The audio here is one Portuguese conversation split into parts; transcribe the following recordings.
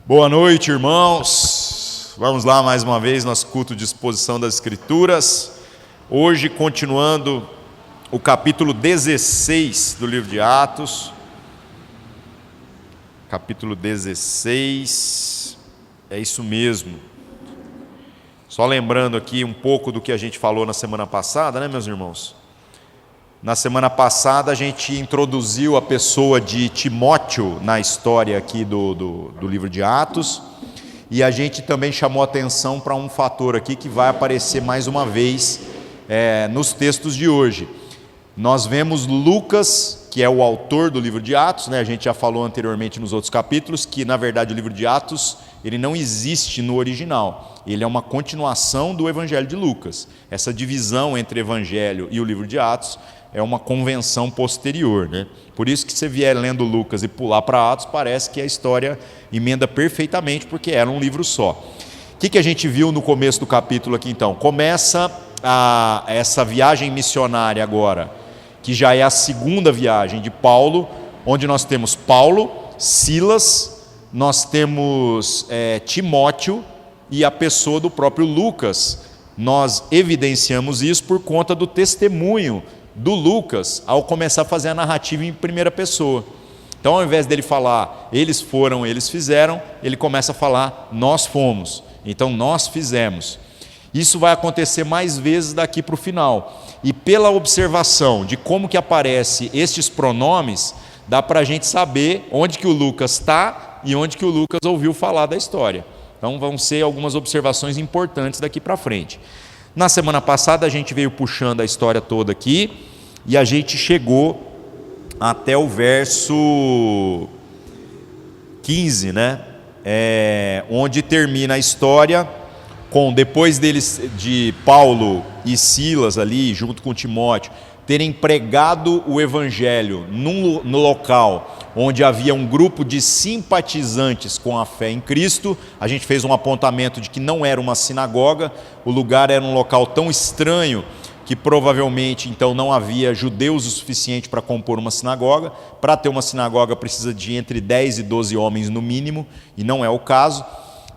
Boa noite, irmãos. Vamos lá mais uma vez, nosso culto de exposição das Escrituras. Hoje, continuando o capítulo 16 do livro de Atos. Capítulo 16, é isso mesmo. Só lembrando aqui um pouco do que a gente falou na semana passada, né, meus irmãos? Na semana passada a gente introduziu a pessoa de Timóteo na história aqui do livro de Atos, e a gente também chamou atenção para um fator aqui que vai aparecer mais uma vez nos textos de hoje. Nós vemos Lucas, que é o autor do livro de Atos, né? A gente já falou anteriormente nos outros capítulos que, na verdade, o livro de Atos ele não existe no original, ele é uma continuação do Evangelho de Lucas. Essa divisão entre Evangelho e o livro de Atos é uma convenção posterior, né? Por isso que você vier lendo Lucas e pular para Atos, parece que a história emenda perfeitamente, porque era um livro só. O que a gente viu no começo do capítulo aqui então? Começa essa viagem missionária agora, que já é a segunda viagem de Paulo, onde nós temos Paulo, Silas, nós temos Timóteo e a pessoa do próprio Lucas. Nós evidenciamos isso por conta do testemunho do Lucas ao começar a fazer a narrativa em primeira pessoa. Então, ao invés dele falar eles foram, eles fizeram, ele começa a falar nós fomos, então nós fizemos. Isso vai acontecer mais vezes daqui para o final, e pela observação de como que aparece estes pronomes, dá para a gente saber onde que o Lucas está e onde que o Lucas ouviu falar da história. Então vão ser algumas observações importantes daqui para frente. Na semana passada a gente veio puxando a história toda aqui, e a gente chegou até o verso 15, né? Onde termina a história com, depois de Paulo e Silas ali, junto com Timóteo, terem pregado o Evangelho no local onde havia um grupo de simpatizantes com a fé em Cristo. A gente fez um apontamento de que não era uma sinagoga, o lugar era um local tão estranho que provavelmente então não havia judeus o suficiente para compor uma sinagoga. Para ter uma sinagoga precisa de entre 10 e 12 homens no mínimo, e não é o caso.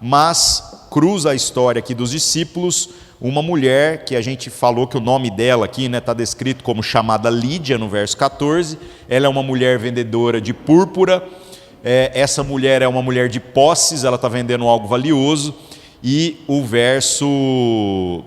Mas cruza a história aqui dos discípulos uma mulher que a gente falou que o nome dela aqui está descrito como chamada Lídia no verso 14. Ela é uma mulher vendedora de púrpura. Essa mulher é uma mulher de posses, ela está vendendo algo valioso. E o verso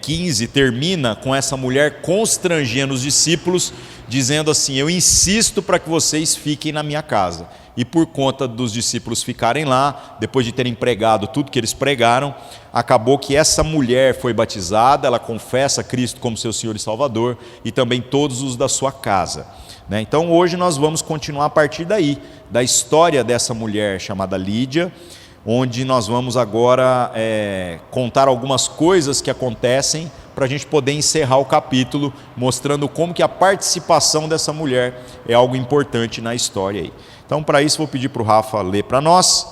15 termina com essa mulher constrangendo os discípulos, dizendo assim: eu insisto para que vocês fiquem na minha casa. E por conta dos discípulos ficarem lá, depois de terem pregado tudo que eles pregaram, acabou que essa mulher foi batizada, ela confessa Cristo como seu Senhor e Salvador, e também todos os da sua casa, né? Então hoje nós vamos continuar a partir daí, da história dessa mulher chamada Lídia, onde nós vamos agora contar algumas coisas que acontecem para a gente poder encerrar o capítulo, mostrando como que a participação dessa mulher é algo importante na história aí. Então, para isso, vou pedir para o Rafa ler para nós.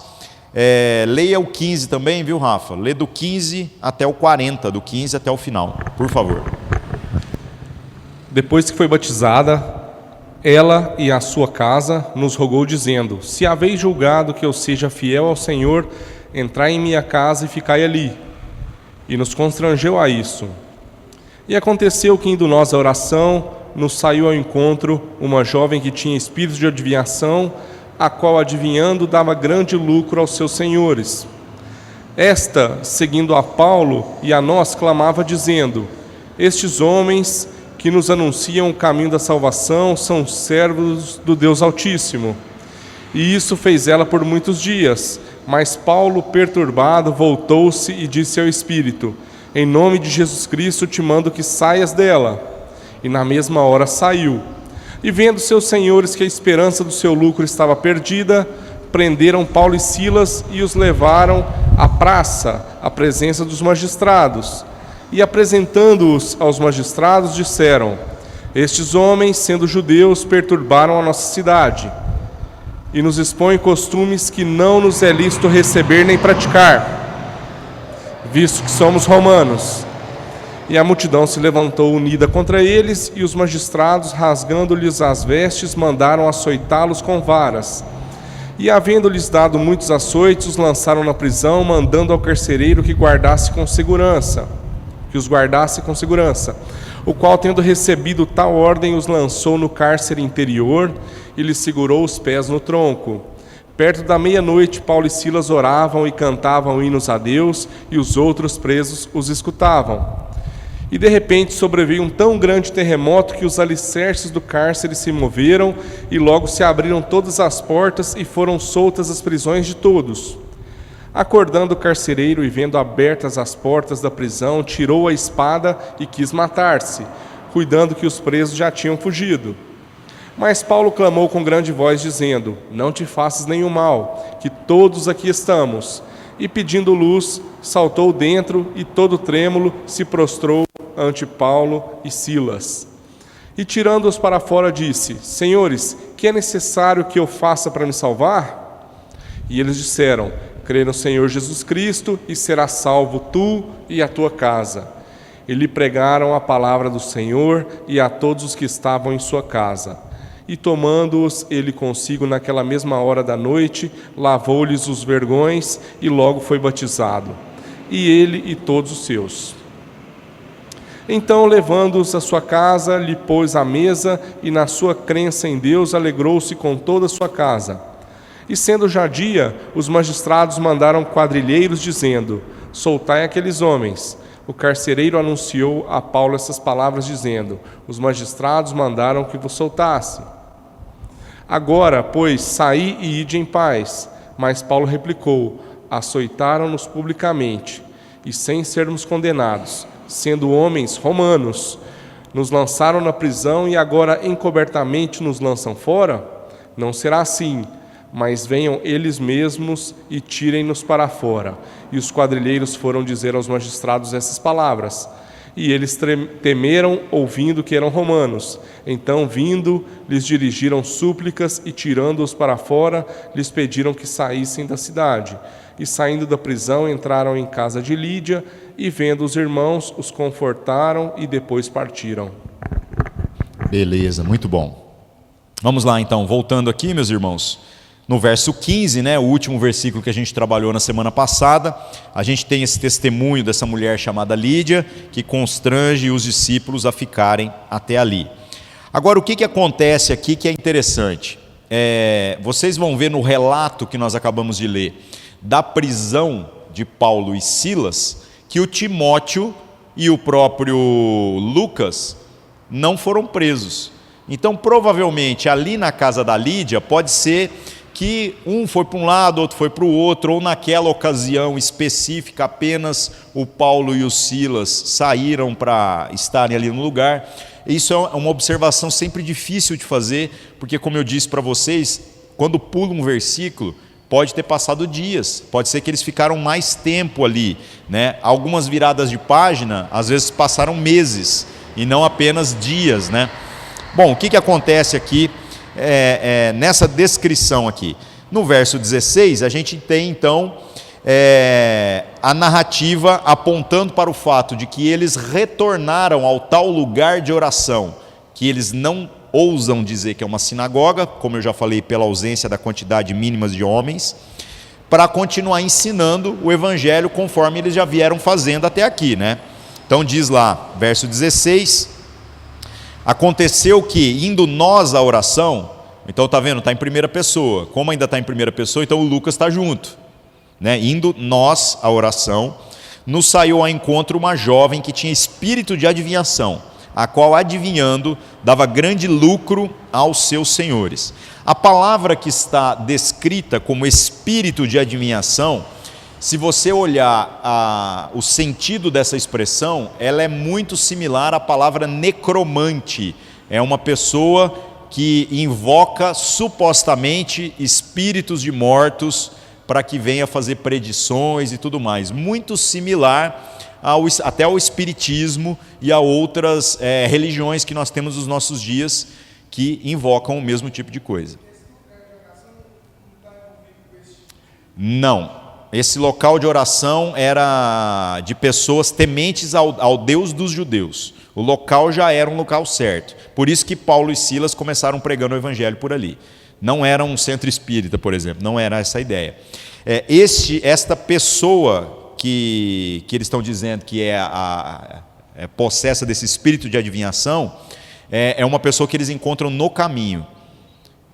Leia o 15 também, viu, Rafa? Lê do 15 até o 40, do 15 até o final, por favor. Depois que foi batizada, ela e a sua casa nos rogou, dizendo: se haveis julgado que eu seja fiel ao Senhor, entrai em minha casa e ficai ali. E nos constrangeu a isso. E aconteceu que, indo nós à oração, nos saiu ao encontro uma jovem que tinha espírito de adivinhação, a qual, adivinhando, dava grande lucro aos seus senhores. Esta, seguindo a Paulo e a nós, clamava, dizendo: estes homens que nos anunciam o caminho da salvação são servos do Deus Altíssimo. E isso fez ela por muitos dias. Mas Paulo, perturbado, voltou-se e disse ao espírito: em nome de Jesus Cristo te mando que saias dela. E na mesma hora saiu. E vendo seus senhores que a esperança do seu lucro estava perdida, prenderam Paulo e Silas e os levaram à praça, à presença dos magistrados. E apresentando-os aos magistrados, disseram: estes homens, sendo judeus, perturbaram a nossa cidade e nos expõem costumes que não nos é lícito receber nem praticar, visto que somos romanos. E a multidão se levantou unida contra eles, e os magistrados, rasgando-lhes as vestes, mandaram açoitá-los com varas. E havendo-lhes dado muitos açoites, os lançaram na prisão, mandando ao carcereiro que os guardasse com segurança. O qual, tendo recebido tal ordem, os lançou no cárcere interior e lhes segurou os pés no tronco. Perto da meia-noite, Paulo e Silas oravam e cantavam hinos a Deus, e os outros presos os escutavam. E de repente sobreveio um tão grande terremoto que os alicerces do cárcere se moveram, e logo se abriram todas as portas e foram soltas as prisões de todos. Acordando o carcereiro e vendo abertas as portas da prisão, tirou a espada e quis matar-se, cuidando que os presos já tinham fugido. Mas Paulo clamou com grande voz, dizendo: Não te faças nenhum mal, que todos aqui estamos. E pedindo luz, saltou dentro e, todo trêmulo, se prostrou ante Paulo e Silas. E tirando-os para fora, disse: Senhores, que é necessário que eu faça para me salvar? E eles disseram: Crê no Senhor Jesus Cristo e serás salvo tu e a tua casa. E lhe pregaram a palavra do Senhor e a todos os que estavam em sua casa. E tomando-os ele consigo naquela mesma hora da noite, lavou-lhes os vergões e logo foi batizado, e ele e todos os seus. Então, levando-os à sua casa, lhe pôs à mesa, e na sua crença em Deus alegrou-se com toda a sua casa. E sendo já dia, os magistrados mandaram quadrilheiros, dizendo: Soltai aqueles homens. O carcereiro anunciou a Paulo essas palavras, dizendo: Os magistrados mandaram que vos soltasse. Agora, pois, saí e ide em paz. Mas Paulo replicou: Açoitaram-nos publicamente, e sem sermos condenados, sendo homens romanos, nos lançaram na prisão e agora encobertamente nos lançam fora? Não será assim, mas venham eles mesmos e tirem-nos para fora. E os quadrilheiros foram dizer aos magistrados essas palavras. E eles temeram, ouvindo que eram romanos. Então, vindo, lhes dirigiram súplicas e, tirando-os para fora, lhes pediram que saíssem da cidade. E, saindo da prisão, entraram em casa de Lídia e, vendo os irmãos, os confortaram e depois partiram. Beleza, muito bom. Vamos lá, então, voltando aqui, meus irmãos. No verso 15, o último versículo que a gente trabalhou na semana passada, a gente tem esse testemunho dessa mulher chamada Lídia, que constrange os discípulos a ficarem até ali. Agora, o que acontece aqui que é interessante? Vocês vão ver no relato que nós acabamos de ler, da prisão de Paulo e Silas, que o Timóteo e o próprio Lucas não foram presos. Então, provavelmente, ali na casa da Lídia, pode ser que um foi para um lado, outro foi para o outro, ou naquela ocasião específica apenas o Paulo e o Silas saíram para estarem ali no lugar. Isso é uma observação sempre difícil de fazer, porque, como eu disse para vocês, quando pula um versículo, pode ter passado dias, pode ser que eles ficaram mais tempo ali, Algumas viradas de página, às vezes passaram meses, e não apenas dias, Bom, o que acontece aqui nessa descrição aqui? No verso 16, a gente tem então a narrativa apontando para o fato de que eles retornaram ao tal lugar de oração, que eles não ousam dizer que é uma sinagoga, como eu já falei, pela ausência da quantidade mínima de homens, para continuar ensinando o evangelho conforme eles já vieram fazendo até aqui, Então diz lá, verso 16... Aconteceu que, indo nós à oração, então está vendo, está em primeira pessoa, como ainda está em primeira pessoa, então o Lucas está junto, Indo nós à oração, nos saiu ao encontro uma jovem que tinha espírito de adivinhação, a qual, adivinhando, dava grande lucro aos seus senhores. A palavra que está descrita como espírito de adivinhação, se você olhar o sentido dessa expressão, ela é muito similar à palavra necromante. É uma pessoa que invoca supostamente espíritos de mortos para que venha fazer predições e tudo mais. Muito similar até ao espiritismo e a outras religiões que nós temos nos nossos dias que invocam o mesmo tipo de coisa. Não. Esse local de oração era de pessoas tementes ao Deus dos judeus. O local já era um local certo. Por isso que Paulo e Silas começaram pregando o evangelho por ali. Não era um centro espírita, por exemplo, não era essa a ideia. Esta pessoa que eles estão dizendo que é possessa desse espírito de adivinhação, é uma pessoa que eles encontram no caminho.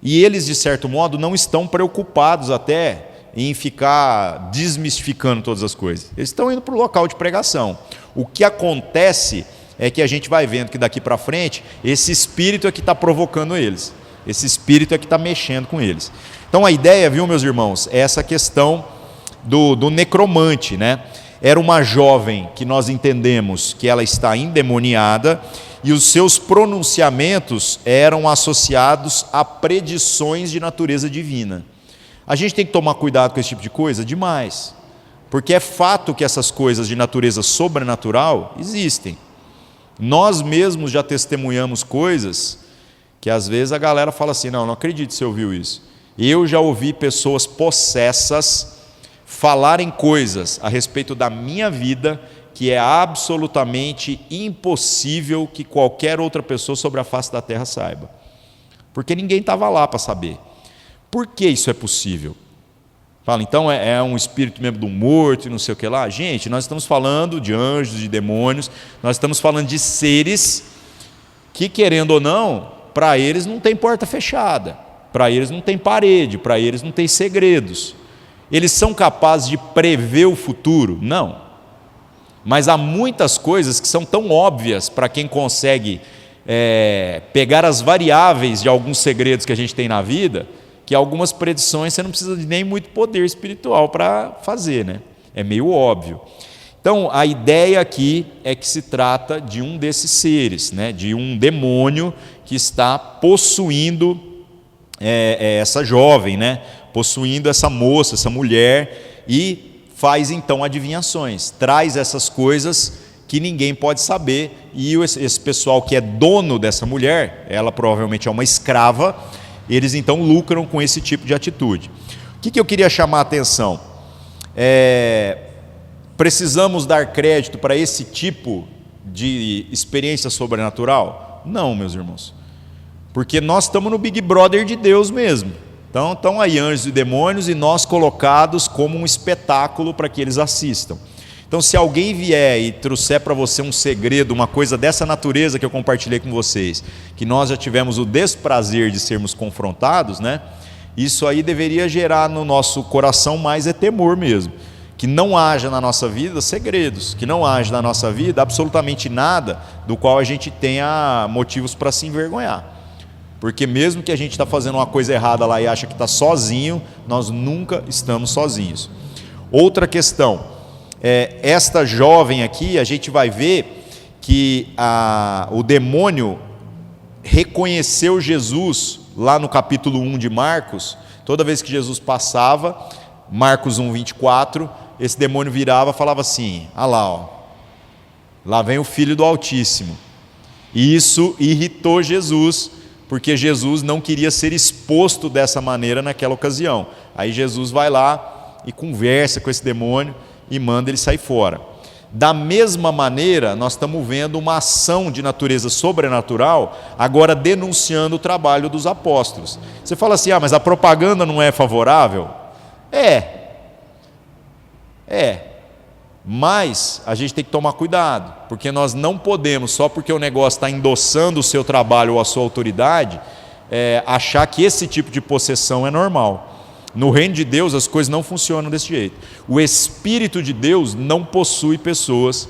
E eles, de certo modo, não estão preocupados até em ficar desmistificando todas as coisas. Eles estão indo para o local de pregação. O que acontece é que a gente vai vendo que daqui para frente, esse espírito é que está provocando eles. Esse espírito é que está mexendo com eles. Então a ideia, viu, meus irmãos, é essa questão do necromante, né? Era uma jovem que nós entendemos que ela está endemoniada e os seus pronunciamentos eram associados a predições de natureza divina. A gente tem que tomar cuidado com esse tipo de coisa? Demais. Porque é fato que essas coisas de natureza sobrenatural existem. Nós mesmos já testemunhamos coisas que às vezes a galera fala assim, não acredito se você ouviu isso. Eu já ouvi pessoas possessas falarem coisas a respeito da minha vida que é absolutamente impossível que qualquer outra pessoa sobre a face da terra saiba. Porque ninguém estava lá para saber. Por que isso é possível? Fala, então é um espírito mesmo do morto e não sei o que lá. Gente, nós estamos falando de anjos, de demônios, nós estamos falando de seres que, querendo ou não, para eles não tem porta fechada, para eles não tem parede, para eles não tem segredos. Eles são capazes de prever o futuro? Não. Mas há muitas coisas que são tão óbvias para quem consegue pegar as variáveis de alguns segredos que a gente tem na vida, que algumas predições você não precisa de nem muito poder espiritual para fazer, né? É meio óbvio. Então, a ideia aqui é que se trata de um desses seres, né? De um demônio que está possuindo essa jovem, né? Possuindo essa moça, essa mulher, e faz então adivinhações, traz essas coisas que ninguém pode saber, e esse pessoal que é dono dessa mulher, ela provavelmente é uma escrava, eles então lucram com esse tipo de atitude. O que eu queria chamar a atenção? Precisamos dar crédito para esse tipo de experiência sobrenatural? Não, meus irmãos, porque nós estamos no Big Brother de Deus mesmo. Então estão aí anjos e demônios e nós colocados como um espetáculo para que eles assistam. Então se alguém vier e trouxer para você um segredo, uma coisa dessa natureza que eu compartilhei com vocês, que nós já tivemos o desprazer de sermos confrontados, né? Isso aí deveria gerar no nosso coração mais temor mesmo. Que não haja na nossa vida segredos, que não haja na nossa vida absolutamente nada do qual a gente tenha motivos para se envergonhar. Porque mesmo que a gente está fazendo uma coisa errada lá e acha que está sozinho, nós nunca estamos sozinhos. Outra questão, esta jovem aqui, a gente vai ver que o demônio reconheceu Jesus lá no capítulo 1 de Marcos. Toda vez que Jesus passava, Marcos 1, 24, esse demônio virava e falava assim, lá vem o Filho do Altíssimo. E isso irritou Jesus, porque Jesus não queria ser exposto dessa maneira naquela ocasião. Aí Jesus vai lá e conversa com esse demônio e manda ele sair fora. Da mesma maneira, nós estamos vendo uma ação de natureza sobrenatural, agora denunciando o trabalho dos apóstolos. Você fala assim, mas a propaganda não é favorável? Mas a gente tem que tomar cuidado, porque nós não podemos, só porque o negócio está endossando o seu trabalho ou a sua autoridade, achar que esse tipo de possessão é normal. No reino de Deus as coisas não funcionam desse jeito. O Espírito de Deus não possui pessoas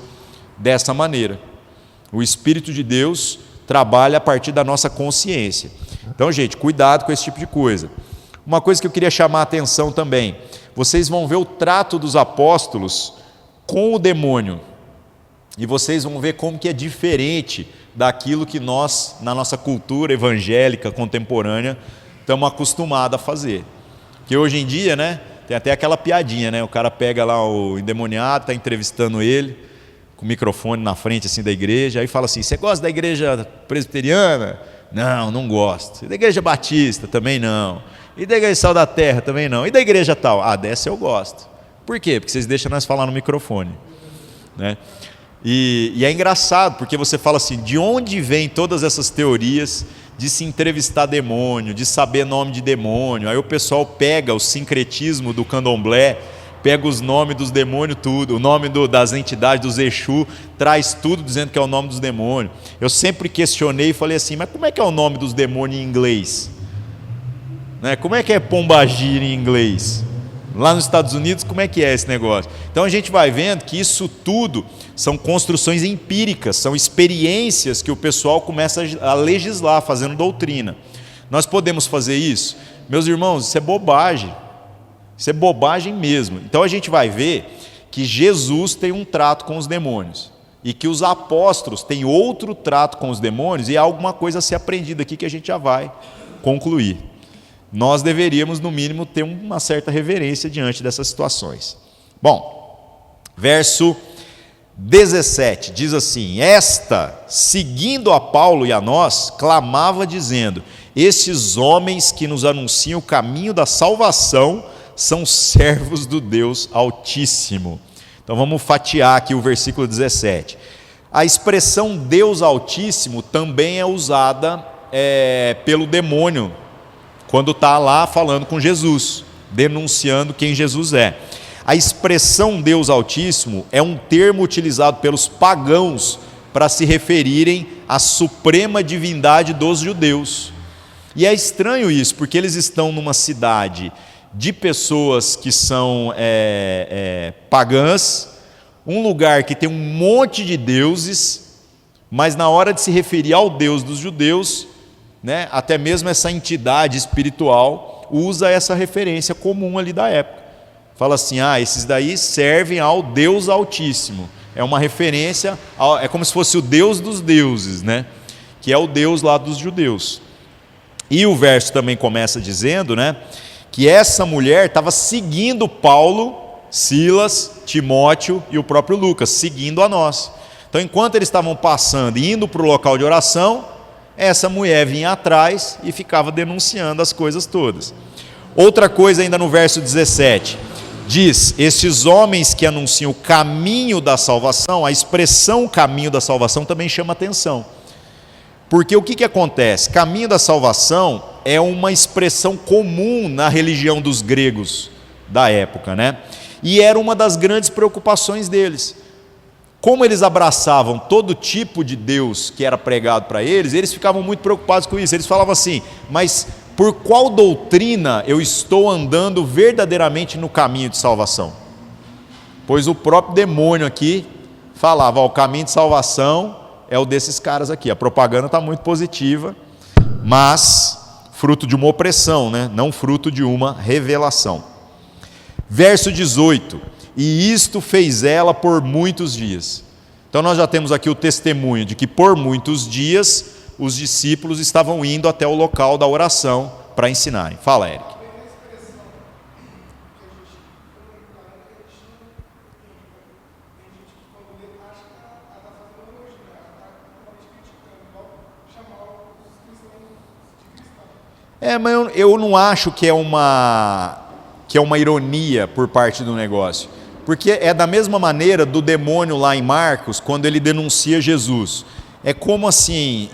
dessa maneira. O Espírito de Deus trabalha a partir da nossa consciência. Então, gente, cuidado com esse tipo de coisa. Uma coisa que eu queria chamar a atenção também, vocês vão ver o trato dos apóstolos com o demônio, e vocês vão ver como que é diferente daquilo que nós, na nossa cultura evangélica contemporânea, estamos acostumados a fazer. Que hoje em dia, né, tem até aquela piadinha, né, o cara pega lá o endemoniado, está entrevistando ele, com o microfone na frente assim, da igreja, aí fala assim, você gosta da igreja presbiteriana? Não gosto. E da igreja batista? Também não. E da igreja Sal da Terra? Também não. E da igreja tal? Dessa eu gosto. Por quê? Porque vocês deixam nós falar no microfone, né? E é engraçado, porque você fala assim, de onde vêm todas essas teorias de se entrevistar demônio, de saber nome de demônio. Aí o pessoal pega o sincretismo do candomblé, pega os nomes dos demônios tudo, o nome das entidades, dos Exu, traz tudo dizendo que é o nome dos demônios. Eu sempre questionei e falei assim, mas como é que é o nome dos demônios em inglês? Né? Como é que é Pombagira em inglês? Lá nos Estados Unidos, como é que é esse negócio? Então a gente vai vendo que isso tudo são construções empíricas, são experiências que o pessoal começa a legislar, fazendo doutrina. Nós podemos fazer isso? Meus irmãos, isso é bobagem. Isso é bobagem mesmo. Então a gente vai ver que Jesus tem um trato com os demônios e que os apóstolos têm outro trato com os demônios, e há alguma coisa a ser aprendida aqui que a gente já vai concluir. Nós deveríamos, no mínimo, ter uma certa reverência diante dessas situações. Bom, verso 17 diz assim: esta, seguindo a Paulo e a nós, clamava dizendo: esses homens que nos anunciam o caminho da salvação são servos do Deus Altíssimo. Então vamos fatiar aqui o versículo 17. A expressão Deus Altíssimo também é usada pelo demônio, quando está lá falando com Jesus, denunciando quem Jesus é. A expressão Deus Altíssimo é um termo utilizado pelos pagãos para se referirem à suprema divindade dos judeus. E é estranho isso, porque eles estão numa cidade de pessoas que são pagãs, um lugar que tem um monte de deuses, mas na hora de se referir ao Deus dos judeus, né, até mesmo essa entidade espiritual usa essa referência comum ali da época. Fala assim, esses daí servem ao Deus Altíssimo. É uma referência, é como se fosse o Deus dos deuses, né, que é o Deus lá dos judeus. E o verso também começa dizendo, né, que essa mulher estava seguindo Paulo, Silas, Timóteo e o próprio Lucas, seguindo a nós. Então, enquanto eles estavam passando e indo para o local de oração, essa mulher vinha atrás e ficava denunciando as coisas todas. Outra coisa ainda no verso 17, diz, esses homens que anunciam o caminho da salvação, a expressão caminho da salvação também chama atenção. Porque o que acontece? Caminho da salvação é uma expressão comum na religião dos gregos da época, né? E era uma das grandes preocupações deles. Como eles abraçavam todo tipo de Deus que era pregado para eles, eles ficavam muito preocupados com isso. Eles falavam assim, mas por qual doutrina eu estou andando verdadeiramente no caminho de salvação? Pois o próprio demônio aqui falava, o caminho de salvação é o desses caras aqui. A propaganda está muito positiva, mas fruto de uma opressão, né? Não fruto de uma revelação. Verso 18, e isto fez ela por muitos dias. Então nós já temos aqui o testemunho de que por muitos dias os discípulos estavam indo até o local da oração para ensinarem. Fala, Eric. Mas eu não acho que é uma ironia por parte do negócio, porque é da mesma maneira do demônio lá em Marcos, quando ele denuncia Jesus. É como assim,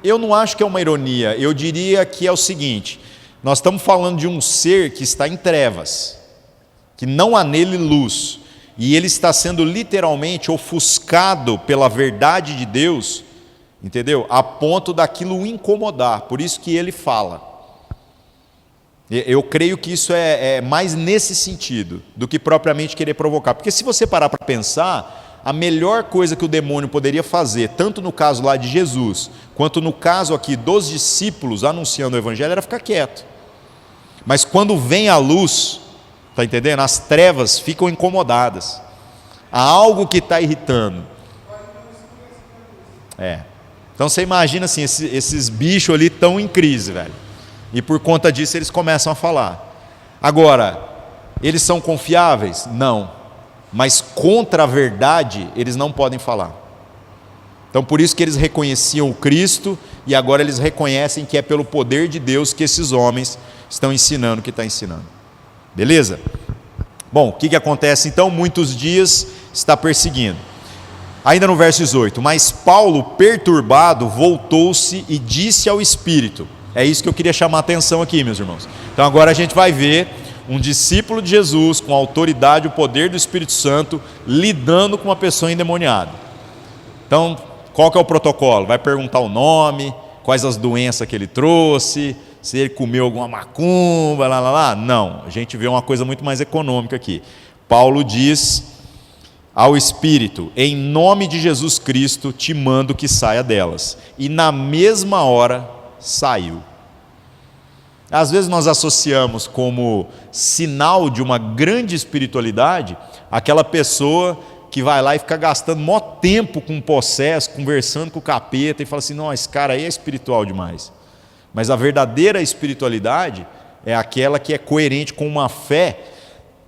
eu não acho que é uma ironia, eu diria que é o seguinte, nós estamos falando de um ser que está em trevas, que não há nele luz, e ele está sendo literalmente ofuscado pela verdade de Deus, entendeu? A ponto daquilo o incomodar, por isso que ele fala. Eu creio que isso é mais nesse sentido, do que propriamente querer provocar. Porque se você parar para pensar, a melhor coisa que o demônio poderia fazer, tanto no caso lá de Jesus, quanto no caso aqui dos discípulos anunciando o evangelho, era ficar quieto. Mas quando vem a luz, está entendendo? As trevas ficam incomodadas. Há algo que está irritando. Então você imagina assim, esses bichos ali estão em crise, velho. E por conta disso eles começam a falar. Agora, eles são confiáveis? Não. Mas contra a verdade eles não podem falar. Então por isso que eles reconheciam o Cristo e agora eles reconhecem que é pelo poder de Deus que esses homens estão ensinando o que está ensinando. Beleza? Bom, o que acontece então? Muitos dias está perseguindo. Ainda no verso 18, mas Paulo, perturbado, voltou-se e disse ao Espírito. É isso que eu queria chamar a atenção aqui, meus irmãos. Então agora a gente vai ver um discípulo de Jesus com a autoridade e o poder do Espírito Santo lidando com uma pessoa endemoniada. Então, qual que é o protocolo? Vai perguntar o nome, quais as doenças que ele trouxe, se ele comeu alguma macumba, lá. Não, a gente vê uma coisa muito mais econômica aqui. Paulo diz ao Espírito: em nome de Jesus Cristo te mando que saia delas. E na mesma hora saiu. Às vezes nós associamos como sinal de uma grande espiritualidade aquela pessoa que vai lá e fica gastando maior tempo com o possesso, conversando com o capeta e fala assim: não, esse cara aí é espiritual demais. Mas a verdadeira espiritualidade é aquela que é coerente com uma fé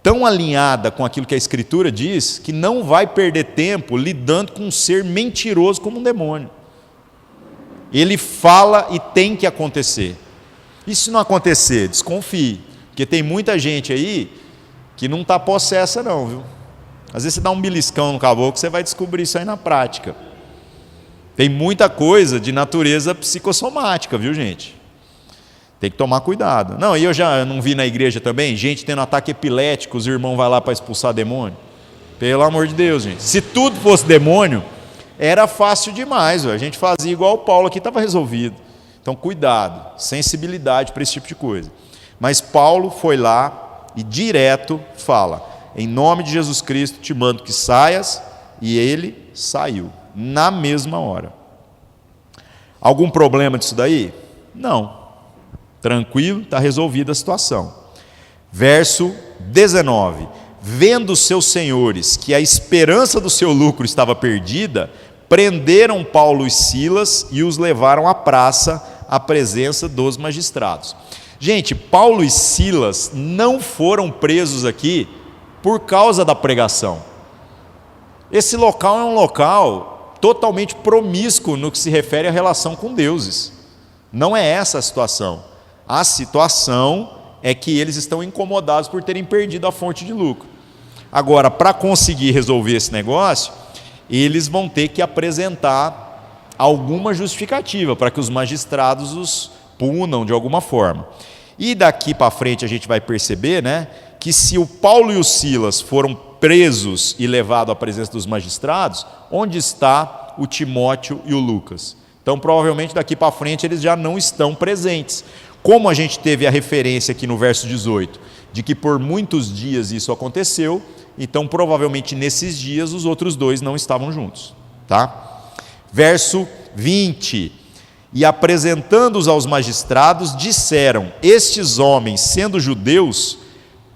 tão alinhada com aquilo que a Escritura diz, que não vai perder tempo lidando com um ser mentiroso como um demônio. Ele fala e tem que acontecer. E se não acontecer, desconfie, porque tem muita gente aí que não está possessa não, viu? Às vezes você dá um beliscão no caboclo, você vai descobrir isso aí na prática. Tem muita coisa de natureza psicossomática, viu, gente? Tem que tomar cuidado. Não, e eu já não vi na igreja também gente tendo ataque epilético, os irmãos vão lá para expulsar demônio. Pelo amor de Deus, gente. Se tudo fosse demônio, era fácil demais. A gente fazia igual o Paulo aqui, estava resolvido. Então, cuidado, sensibilidade para esse tipo de coisa. Mas Paulo foi lá e direto fala: em nome de Jesus Cristo te mando que saias, e ele saiu, na mesma hora. Algum problema disso daí? Não. Tranquilo, está resolvida a situação. Verso 19: vendo os seus senhores que a esperança do seu lucro estava perdida, prenderam Paulo e Silas e os levaram à praça, à presença dos magistrados. Gente, Paulo e Silas não foram presos aqui por causa da pregação. Esse local é um local totalmente promíscuo no que se refere à relação com deuses. Não é essa a situação. A situação é que eles estão incomodados por terem perdido a fonte de lucro. Agora, para conseguir resolver esse negócio, eles vão ter que apresentar alguma justificativa para que os magistrados os punam de alguma forma. E daqui para frente a gente vai perceber, né, que se o Paulo e o Silas foram presos e levados à presença dos magistrados, onde está o Timóteo e o Lucas? Então, provavelmente daqui para frente eles já não estão presentes. Como a gente teve a referência aqui no verso 18, de que por muitos dias isso aconteceu, então provavelmente nesses dias os outros dois não estavam juntos, tá? Verso 20: e apresentando-os aos magistrados, disseram: estes homens, sendo judeus,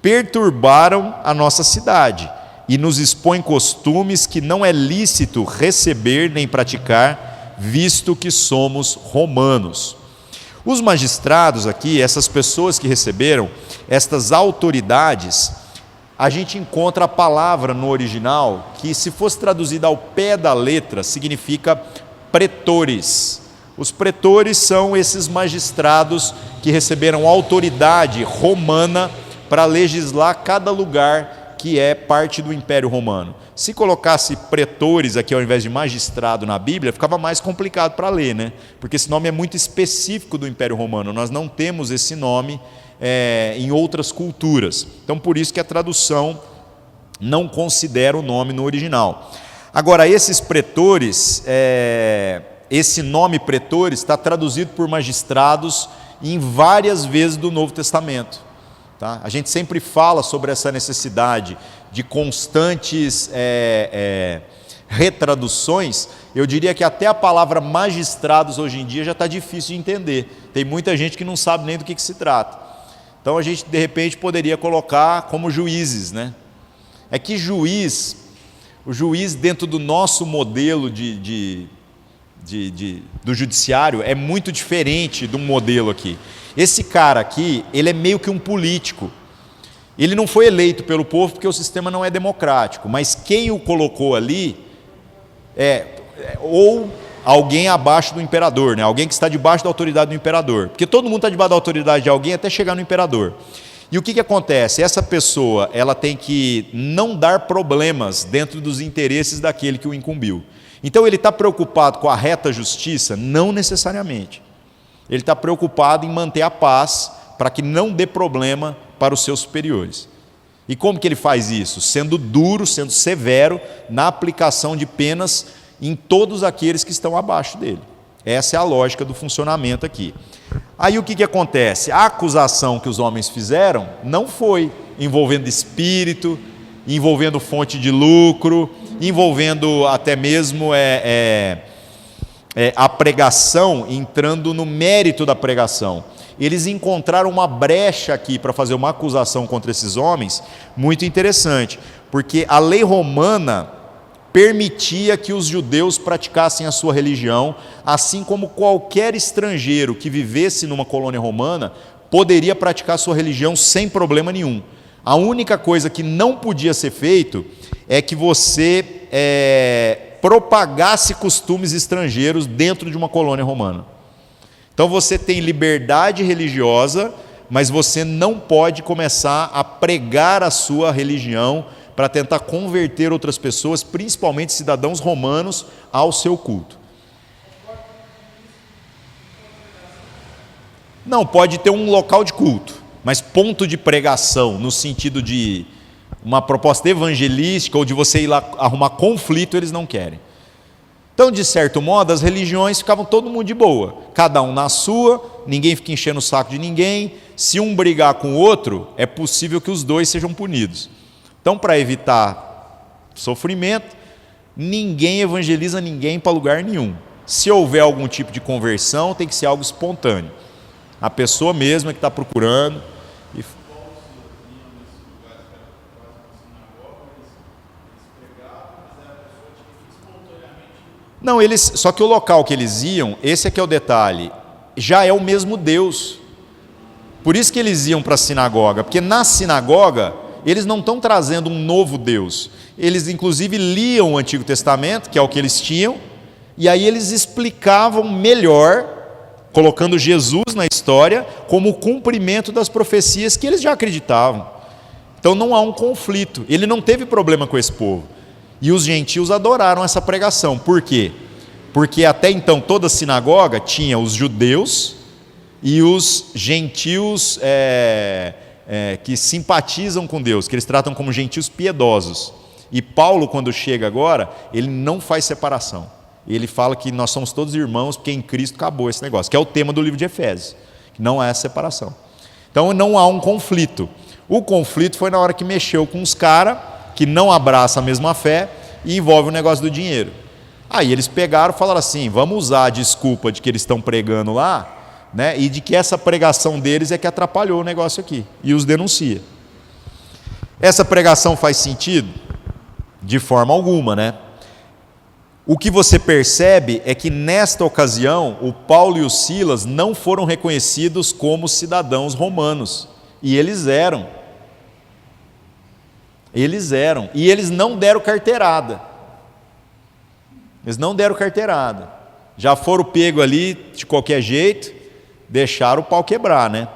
perturbaram a nossa cidade e nos expõem costumes que não é lícito receber nem praticar, visto que somos romanos. Os magistrados aqui, essas pessoas que receberam, estas autoridades, a gente encontra a palavra no original que, se fosse traduzida ao pé da letra, significa pretores. Os pretores são esses magistrados que receberam autoridade romana para legislar cada lugar que é parte do Império Romano. Se colocasse pretores aqui ao invés de magistrado na Bíblia, ficava mais complicado para ler, né? Porque esse nome é muito específico do Império Romano. Nós não temos esse nome em outras culturas. Então, por isso que a tradução não considera o nome no original. Agora, esses pretores, esse nome pretores está traduzido por magistrados em várias vezes do Novo Testamento. Tá? A gente sempre fala sobre essa necessidade de constantes retraduções. Eu diria que até a palavra magistrados hoje em dia já está difícil de entender. Tem muita gente que não sabe nem do que se trata. Então a gente de repente poderia colocar como juízes, né? É que o juiz dentro do nosso modelo do judiciário é muito diferente do modelo aqui. Esse cara aqui, ele é meio que um político. Ele não foi eleito pelo povo porque o sistema não é democrático, mas quem o colocou ali ou alguém abaixo do imperador, né? Alguém que está debaixo da autoridade do imperador, porque todo mundo está debaixo da autoridade de alguém até chegar no imperador. E o que acontece? Essa pessoa ela tem que não dar problemas dentro dos interesses daquele que o incumbiu. Então ele está preocupado com a reta justiça? Não necessariamente. Ele está preocupado em manter a paz para que não dê problema para os seus superiores. E como que ele faz isso? Sendo duro, sendo severo na aplicação de penas em todos aqueles que estão abaixo dele. Essa é a lógica do funcionamento aqui. Aí o que acontece? A acusação que os homens fizeram não foi envolvendo espírito, envolvendo fonte de lucro, envolvendo até mesmo a pregação, entrando no mérito da pregação. Eles encontraram uma brecha aqui para fazer uma acusação contra esses homens muito interessante, porque a lei romana permitia que os judeus praticassem a sua religião, assim como qualquer estrangeiro que vivesse numa colônia romana poderia praticar a sua religião sem problema nenhum. A única coisa que não podia ser feito é que você propagasse costumes estrangeiros dentro de uma colônia romana. Então você tem liberdade religiosa, mas você não pode começar a pregar a sua religião para tentar converter outras pessoas, principalmente cidadãos romanos, ao seu culto. Não, pode ter um local de culto, mas ponto de pregação, no sentido de uma proposta evangelística ou de você ir lá arrumar conflito, eles não querem. Então, de certo modo, as religiões ficavam todo mundo de boa, cada um na sua, ninguém fica enchendo o saco de ninguém. Se um brigar com o outro, é possível que os dois sejam punidos. Então, para evitar sofrimento, ninguém evangeliza ninguém para lugar nenhum. Se houver algum tipo de conversão, tem que ser algo espontâneo. A pessoa mesma que está procurando. Não, só que o local que eles iam, esse é que é o detalhe, já é o mesmo Deus. Por isso que eles iam para a sinagoga, porque na sinagoga eles não estão trazendo um novo Deus. Eles inclusive liam o Antigo Testamento, que é o que eles tinham, e aí eles explicavam melhor, colocando Jesus na história, como o cumprimento das profecias que eles já acreditavam. Então não há um conflito, ele não teve problema com esse povo. E os gentios adoraram essa pregação. Por quê? Porque até então toda a sinagoga tinha os judeus e os gentios que simpatizam com Deus, que eles tratam como gentios piedosos. E Paulo, quando chega agora, ele não faz separação. Ele fala que nós somos todos irmãos, porque em Cristo acabou esse negócio, que é o tema do livro de Efésios, que não há separação. Então não há um conflito. O conflito foi na hora que mexeu com os caras que não abraçam a mesma fé e envolve o negócio do dinheiro. Aí eles pegaram e falaram assim, vamos usar a desculpa de que eles estão pregando lá, né, e de que essa pregação deles é que atrapalhou o negócio aqui, e os denuncia. Essa pregação faz sentido? De forma alguma, né? O que você percebe é que nesta ocasião, o Paulo e o Silas não foram reconhecidos como cidadãos romanos, e eles eram. Eles eram, e eles não deram carteirada. Eles não deram carteirada. Já foram pegos ali de qualquer jeito, deixaram o pau quebrar, né?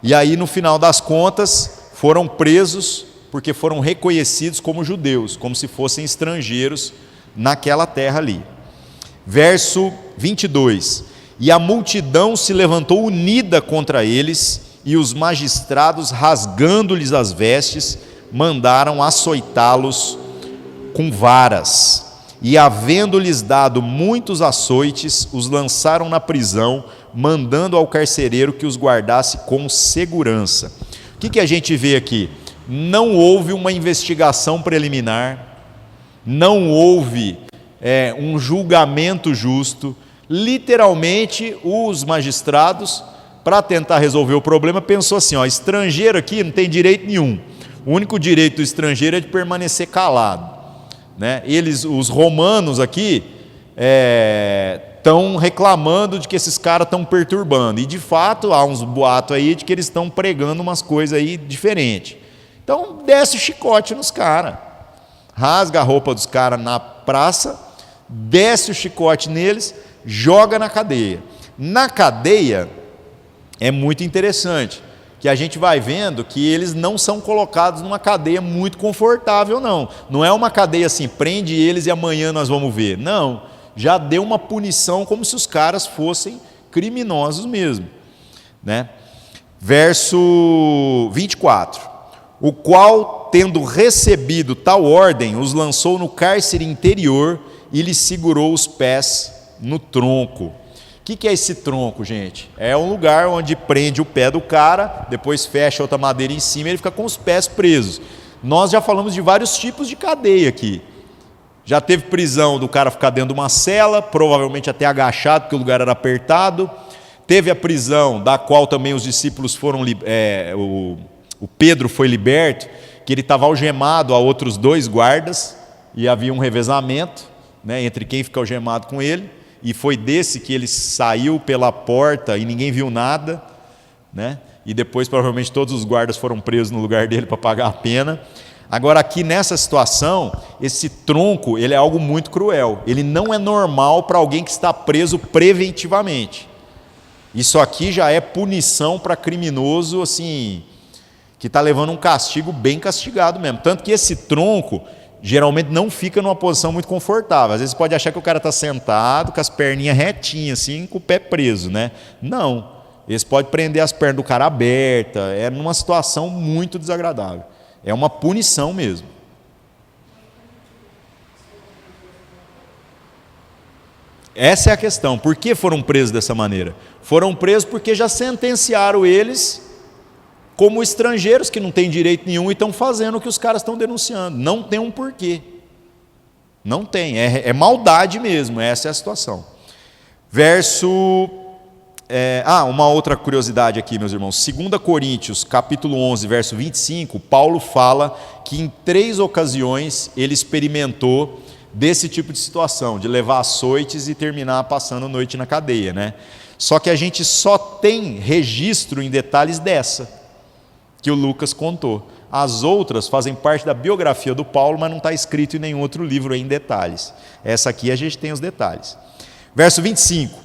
E aí no final das contas foram presos porque foram reconhecidos como judeus, como se fossem estrangeiros naquela terra ali. Verso 22. E a multidão se levantou unida contra eles, e os magistrados, rasgando-lhes as vestes, mandaram açoitá-los com varas, e havendo-lhes dado muitos açoites, os lançaram na prisão, mandando ao carcereiro que os guardasse com segurança. O que a gente vê aqui? Não houve uma investigação preliminar, não houve um julgamento justo. Literalmente, os magistrados, para tentar resolver o problema, pensou assim, estrangeiro aqui não tem direito nenhum. O único direito do estrangeiro é de permanecer calado, né? Os romanos aqui estão reclamando de que esses caras estão perturbando, e de fato há uns boatos aí de que eles estão pregando umas coisas aí diferentes. Então desce o chicote nos caras, rasga a roupa dos caras na praça, desce o chicote neles, joga na cadeia. Na cadeia é muito interessante, que a gente vai vendo que eles não são colocados numa cadeia muito confortável, não. Não é uma cadeia assim, prende eles e amanhã nós vamos ver. Não, já deu uma punição como se os caras fossem criminosos mesmo, né? Verso 24: o qual, tendo recebido tal ordem, os lançou no cárcere interior e lhes segurou os pés no tronco. O que é esse tronco, gente? É um lugar onde prende o pé do cara, depois fecha outra madeira em cima e ele fica com os pés presos. Nós já falamos de vários tipos de cadeia aqui. Já teve prisão do cara ficar dentro de uma cela, provavelmente até agachado, porque o lugar era apertado. Teve a prisão da qual também os discípulos foram... o Pedro foi liberto, que ele estava algemado a outros 2 guardas, e havia um revezamento, né, entre quem fica algemado com ele. E foi desse que ele saiu pela porta e ninguém viu nada, né? E depois provavelmente todos os guardas foram presos no lugar dele para pagar a pena. Agora aqui nessa situação, esse tronco, ele é algo muito cruel. Ele não é normal para alguém que está preso preventivamente. Isso aqui já é punição para criminoso, assim, que está levando um castigo bem castigado mesmo. Tanto que esse tronco geralmente não fica numa posição muito confortável. Às vezes você pode achar que o cara está sentado, com as perninhas retinhas, assim, com o pé preso, né? Não. Eles podem prender as pernas do cara abertas. É numa situação muito desagradável. É uma punição mesmo. Essa é a questão. Por que foram presos dessa maneira? Foram presos porque já sentenciaram eles como estrangeiros que não têm direito nenhum e estão fazendo o que os caras estão denunciando. Não tem um porquê. Não tem. É maldade mesmo. Essa é a situação. Uma outra curiosidade aqui, meus irmãos. 2 Coríntios, capítulo 11, verso 25, Paulo fala que em 3 ocasiões ele experimentou desse tipo de situação, de levar açoites e terminar passando a noite na cadeia, né? Só que a gente só tem registro em detalhes dessa que o Lucas contou. As outras fazem parte da biografia do Paulo, mas não está escrito em nenhum outro livro em detalhes. Essa aqui a gente tem os detalhes. Verso 25: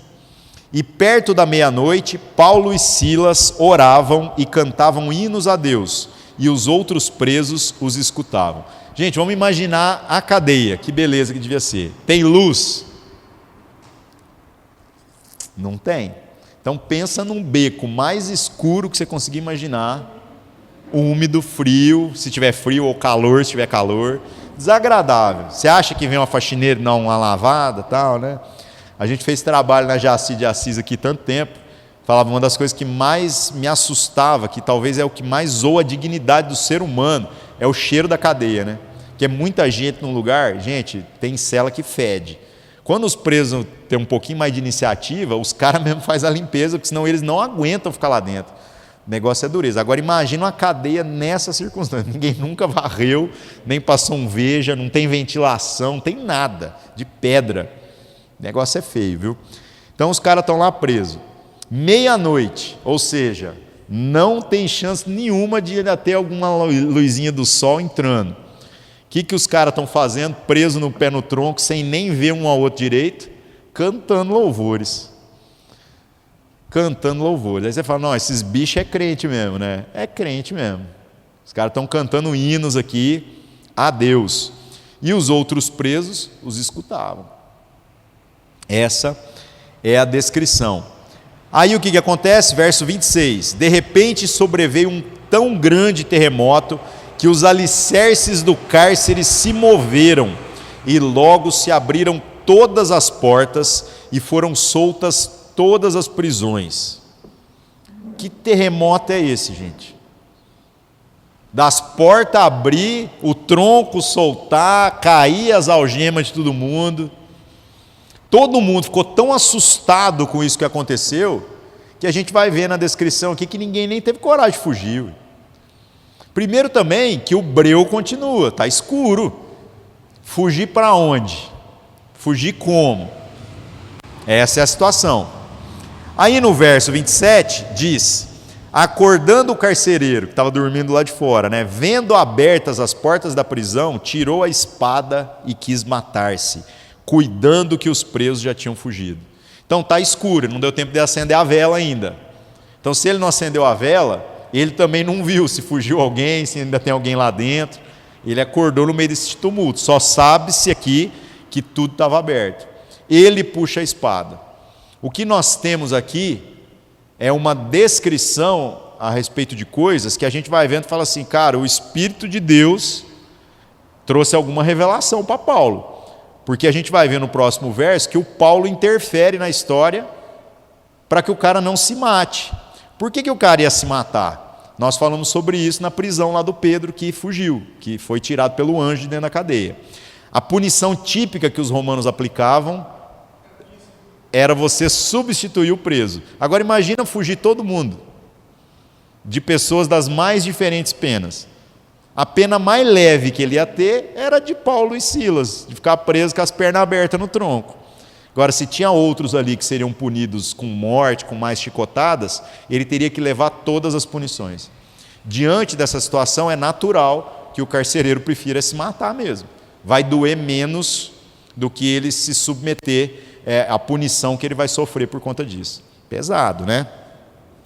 e perto da meia-noite, Paulo e Silas oravam e cantavam hinos a Deus, e os outros presos os escutavam. Gente, vamos imaginar a cadeia, que beleza que devia ser. Tem luz? Não tem. Então pensa num beco mais escuro que você conseguir imaginar, úmido, frio, se tiver frio, ou calor, se tiver calor, desagradável. Você acha que vem uma faxineira dar uma lavada, tal, né? A gente fez trabalho na Jaci de Assis aqui tanto tempo, falava uma das coisas que mais me assustava, que talvez é o que mais zoa a dignidade do ser humano, é o cheiro da cadeia, né? Que é muita gente num lugar, gente, tem cela que fede. Quando os presos têm um pouquinho mais de iniciativa, os caras mesmo fazem a limpeza, porque senão eles não aguentam ficar lá dentro. O negócio é dureza. Agora imagina uma cadeia nessa circunstância. Ninguém nunca varreu, nem passou um veja, não tem ventilação, não tem nada, de pedra. O negócio é feio, viu? Então os caras estão lá presos. Meia-noite, ou seja, não tem chance nenhuma de ainda ter alguma luzinha do sol entrando. O que os caras estão fazendo, presos no pé no tronco, sem nem ver um ao outro direito? Cantando louvores. Cantando louvores. Aí você fala, não, esses bichos é crente mesmo, né? É crente mesmo. Os caras estão cantando hinos aqui a Deus. E os outros presos os escutavam. Essa é a descrição. Aí o que acontece? Verso 26. De repente sobreveio um tão grande terremoto que os alicerces do cárcere se moveram e logo se abriram todas as portas e foram soltas todas as prisões. Que terremoto é esse, gente? Das portas abrir, o tronco soltar, cair as algemas de todo mundo. Todo mundo ficou tão assustado com isso que aconteceu, que a gente vai ver na descrição aqui que ninguém nem teve coragem de fugir. Primeiro também que o breu continua, está escuro. Fugir para onde? Fugir como? Essa é a situação. Aí no verso 27 diz: acordando o carcereiro, que estava dormindo lá de fora, né, vendo abertas as portas da prisão, tirou a espada e quis matar-se, cuidando que os presos já tinham fugido. Então está escuro, não deu tempo de acender a vela ainda. Então se ele não acendeu a vela, ele também não viu se fugiu alguém, se ainda tem alguém lá dentro. Ele acordou no meio desse tumulto. Só sabe-se aqui que tudo estava aberto. Ele puxa a espada. O que nós temos aqui é uma descrição a respeito de coisas que a gente vai vendo e fala assim, cara, o Espírito de Deus trouxe alguma revelação para Paulo. Porque a gente vai ver no próximo verso que o Paulo interfere na história para que o cara não se mate. Por que o cara ia se matar? Nós falamos sobre isso na prisão lá do Pedro, que fugiu, que foi tirado pelo anjo de dentro da cadeia. A punição típica que os romanos aplicavam era você substituir o preso. Agora imagina fugir todo mundo, de pessoas das mais diferentes penas. A pena mais leve que ele ia ter era de Paulo e Silas, de ficar preso com as pernas abertas no tronco. Agora, se tinha outros ali que seriam punidos com morte, com mais chicotadas, ele teria que levar todas as punições. Diante dessa situação, é natural que o carcereiro prefira se matar mesmo. Vai doer menos do que ele se submeter à punição que ele vai sofrer por conta disso. Pesado, né?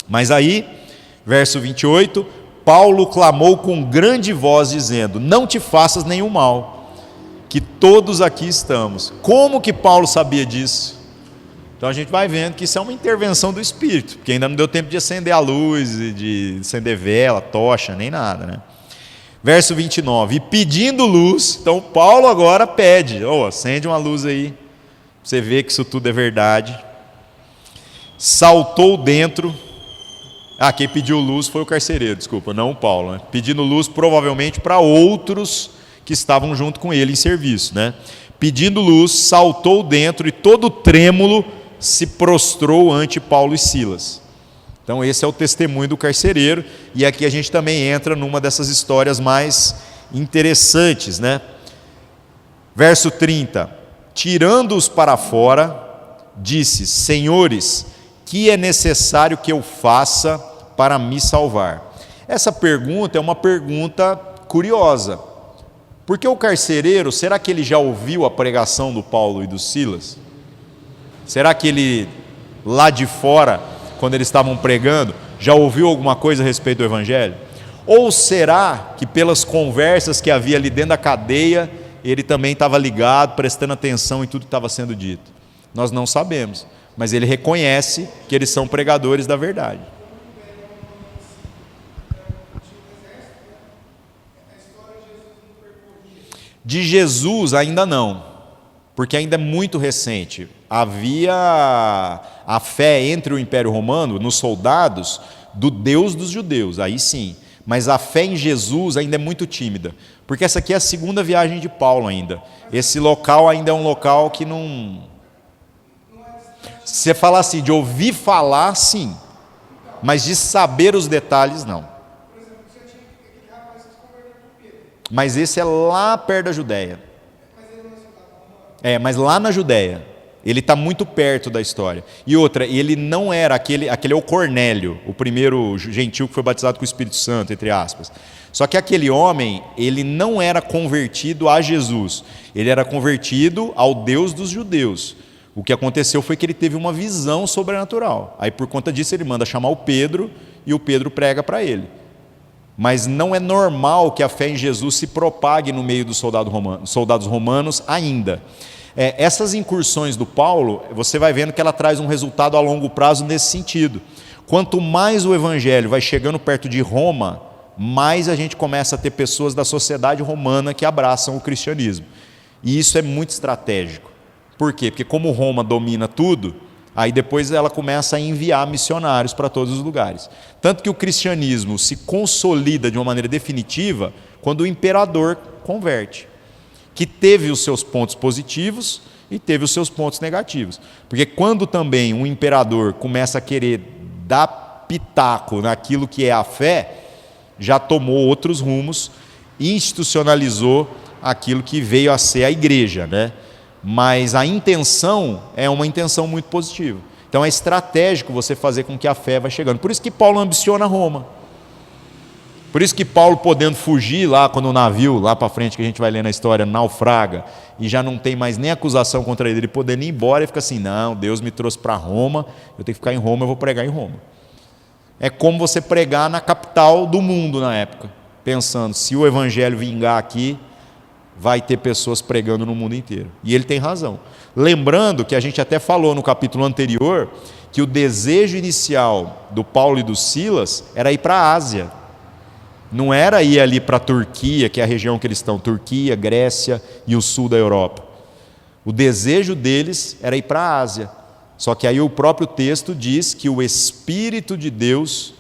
Mas aí, verso 28, Paulo clamou com grande voz, dizendo, não te faças nenhum mal, que todos aqui estamos. Como que Paulo sabia disso? Então a gente vai vendo que isso é uma intervenção do Espírito, porque ainda não deu tempo de acender a luz, de acender vela, tocha, nem nada, né? Verso 29, e pedindo luz, então Paulo agora pede, acende uma luz aí, você vê que isso tudo é verdade. Saltou dentro, quem pediu luz foi o carcereiro, desculpa, não o Paulo, né? Pedindo luz provavelmente para outros que estavam junto com ele em serviço, né? Pedindo luz, saltou dentro e todo trêmulo se prostrou ante Paulo e Silas. Então esse é o testemunho do carcereiro, e aqui a gente também entra numa dessas histórias mais interessantes, né? Verso 30, tirando-os para fora, disse, senhores, que é necessário que eu faça para me salvar? Essa pergunta é uma pergunta curiosa, porque o carcereiro, será que ele já ouviu a pregação do Paulo e do Silas? Será que ele, lá de fora, quando eles estavam pregando, já ouviu alguma coisa a respeito do Evangelho? Ou será que pelas conversas que havia ali dentro da cadeia, ele também estava ligado, prestando atenção em tudo que estava sendo dito? Nós não sabemos, mas ele reconhece que eles são pregadores da verdade. De Jesus ainda não, porque ainda é muito recente. Havia a fé entre o Império Romano, nos soldados, do Deus dos judeus, aí sim. Mas a fé em Jesus ainda é muito tímida, porque essa aqui é a segunda viagem de Paulo ainda. Esse local ainda é um local que não... Se você falar assim, de ouvir falar, sim, mas de saber os detalhes, não. Mas esse é lá perto da Judéia. Mas lá na Judéia. Ele está muito perto da história. E outra, ele não era aquele é o Cornélio, o primeiro gentil que foi batizado com o Espírito Santo, entre aspas. Só que aquele homem, ele não era convertido a Jesus. Ele era convertido ao Deus dos judeus. O que aconteceu foi que ele teve uma visão sobrenatural. Aí por conta disso ele manda chamar o Pedro, e o Pedro prega para ele. Mas não é normal que a fé em Jesus se propague no meio dos soldados romanos ainda. Essas incursões do Paulo, você vai vendo que ela traz um resultado a longo prazo nesse sentido. Quanto mais o Evangelho vai chegando perto de Roma, mais a gente começa a ter pessoas da sociedade romana que abraçam o cristianismo. E isso é muito estratégico. Por quê? Porque como Roma domina tudo, aí depois ela começa a enviar missionários para todos os lugares. Tanto que o cristianismo se consolida de uma maneira definitiva quando o imperador converte, que teve os seus pontos positivos e teve os seus pontos negativos. Porque quando também um imperador começa a querer dar pitaco naquilo que é a fé, já tomou outros rumos, institucionalizou aquilo que veio a ser a igreja, né? Mas a intenção é uma intenção muito positiva. Então é estratégico você fazer com que a fé vá chegando. Por isso que Paulo ambiciona Roma. Por isso que Paulo, podendo fugir lá, quando o navio, lá para frente, que a gente vai ler na história, naufraga, e já não tem mais nem acusação contra ele podendo ir embora, ele fica assim, não, Deus me trouxe para Roma, eu tenho que ficar em Roma, eu vou pregar em Roma. é como você pregar na capital do mundo na época, pensando, se o evangelho vingar aqui, vai ter pessoas pregando no mundo inteiro. E ele tem razão. Lembrando que a gente até falou no capítulo anterior, que o desejo inicial do Paulo e do Silas era ir para a Ásia. Não era ir ali para a Turquia, que é a região que eles estão, Turquia, Grécia e o sul da Europa. O desejo deles era ir para a Ásia. Só que aí o próprio texto diz que o Espírito de Deus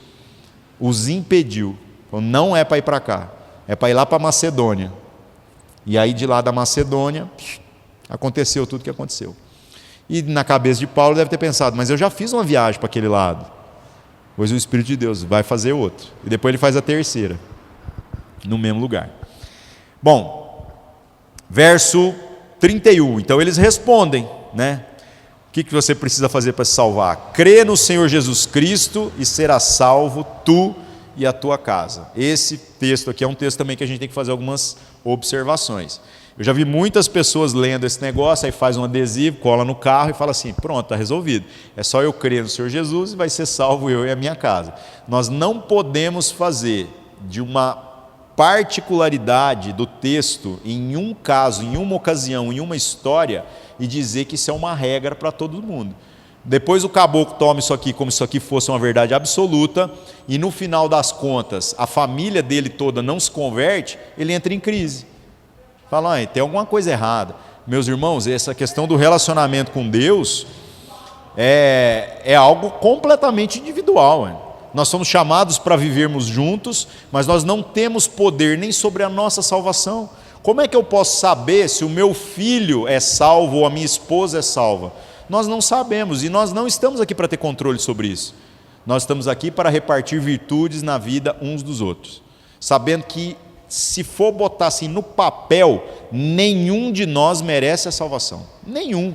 os impediu. Então, não é para ir para cá, é para ir lá para a Macedônia. E aí de lá da Macedônia, aconteceu tudo o que aconteceu. E na cabeça de Paulo deve ter pensado, mas eu já fiz uma viagem para aquele lado. Pois o Espírito de Deus vai fazer outra. E depois ele faz a terceira, no mesmo lugar. Bom, verso 31. Então eles respondem, né? O que você precisa fazer para se salvar? Crê no Senhor Jesus Cristo e será salvo tu e a tua casa. Esse texto aqui é um texto também que a gente tem que fazer algumas observações. Eu já vi muitas pessoas lendo esse negócio, aí faz um adesivo, cola no carro e fala assim, pronto, está resolvido. É só eu crer no Senhor Jesus e vai ser salvo eu e a minha casa. Nós não podemos fazer de uma particularidade do texto, em um caso, em uma ocasião, em uma história, e dizer que isso é uma regra para todo mundo. Depois o caboclo toma isso aqui como se isso aqui fosse uma verdade absoluta, e no final das contas, a família dele toda não se converte, ele entra em crise. Fala, tem alguma coisa errada. Meus irmãos, essa questão do relacionamento com Deus é algo completamente individual. Nós somos chamados para vivermos juntos, mas nós não temos poder nem sobre a nossa salvação. Como é que eu posso saber se o meu filho é salvo ou a minha esposa é salva? Nós não sabemos, e nós não estamos aqui para ter controle sobre isso. Nós estamos aqui para repartir virtudes na vida uns dos outros, sabendo que se for botar assim no papel, nenhum de nós merece a salvação. Nenhum.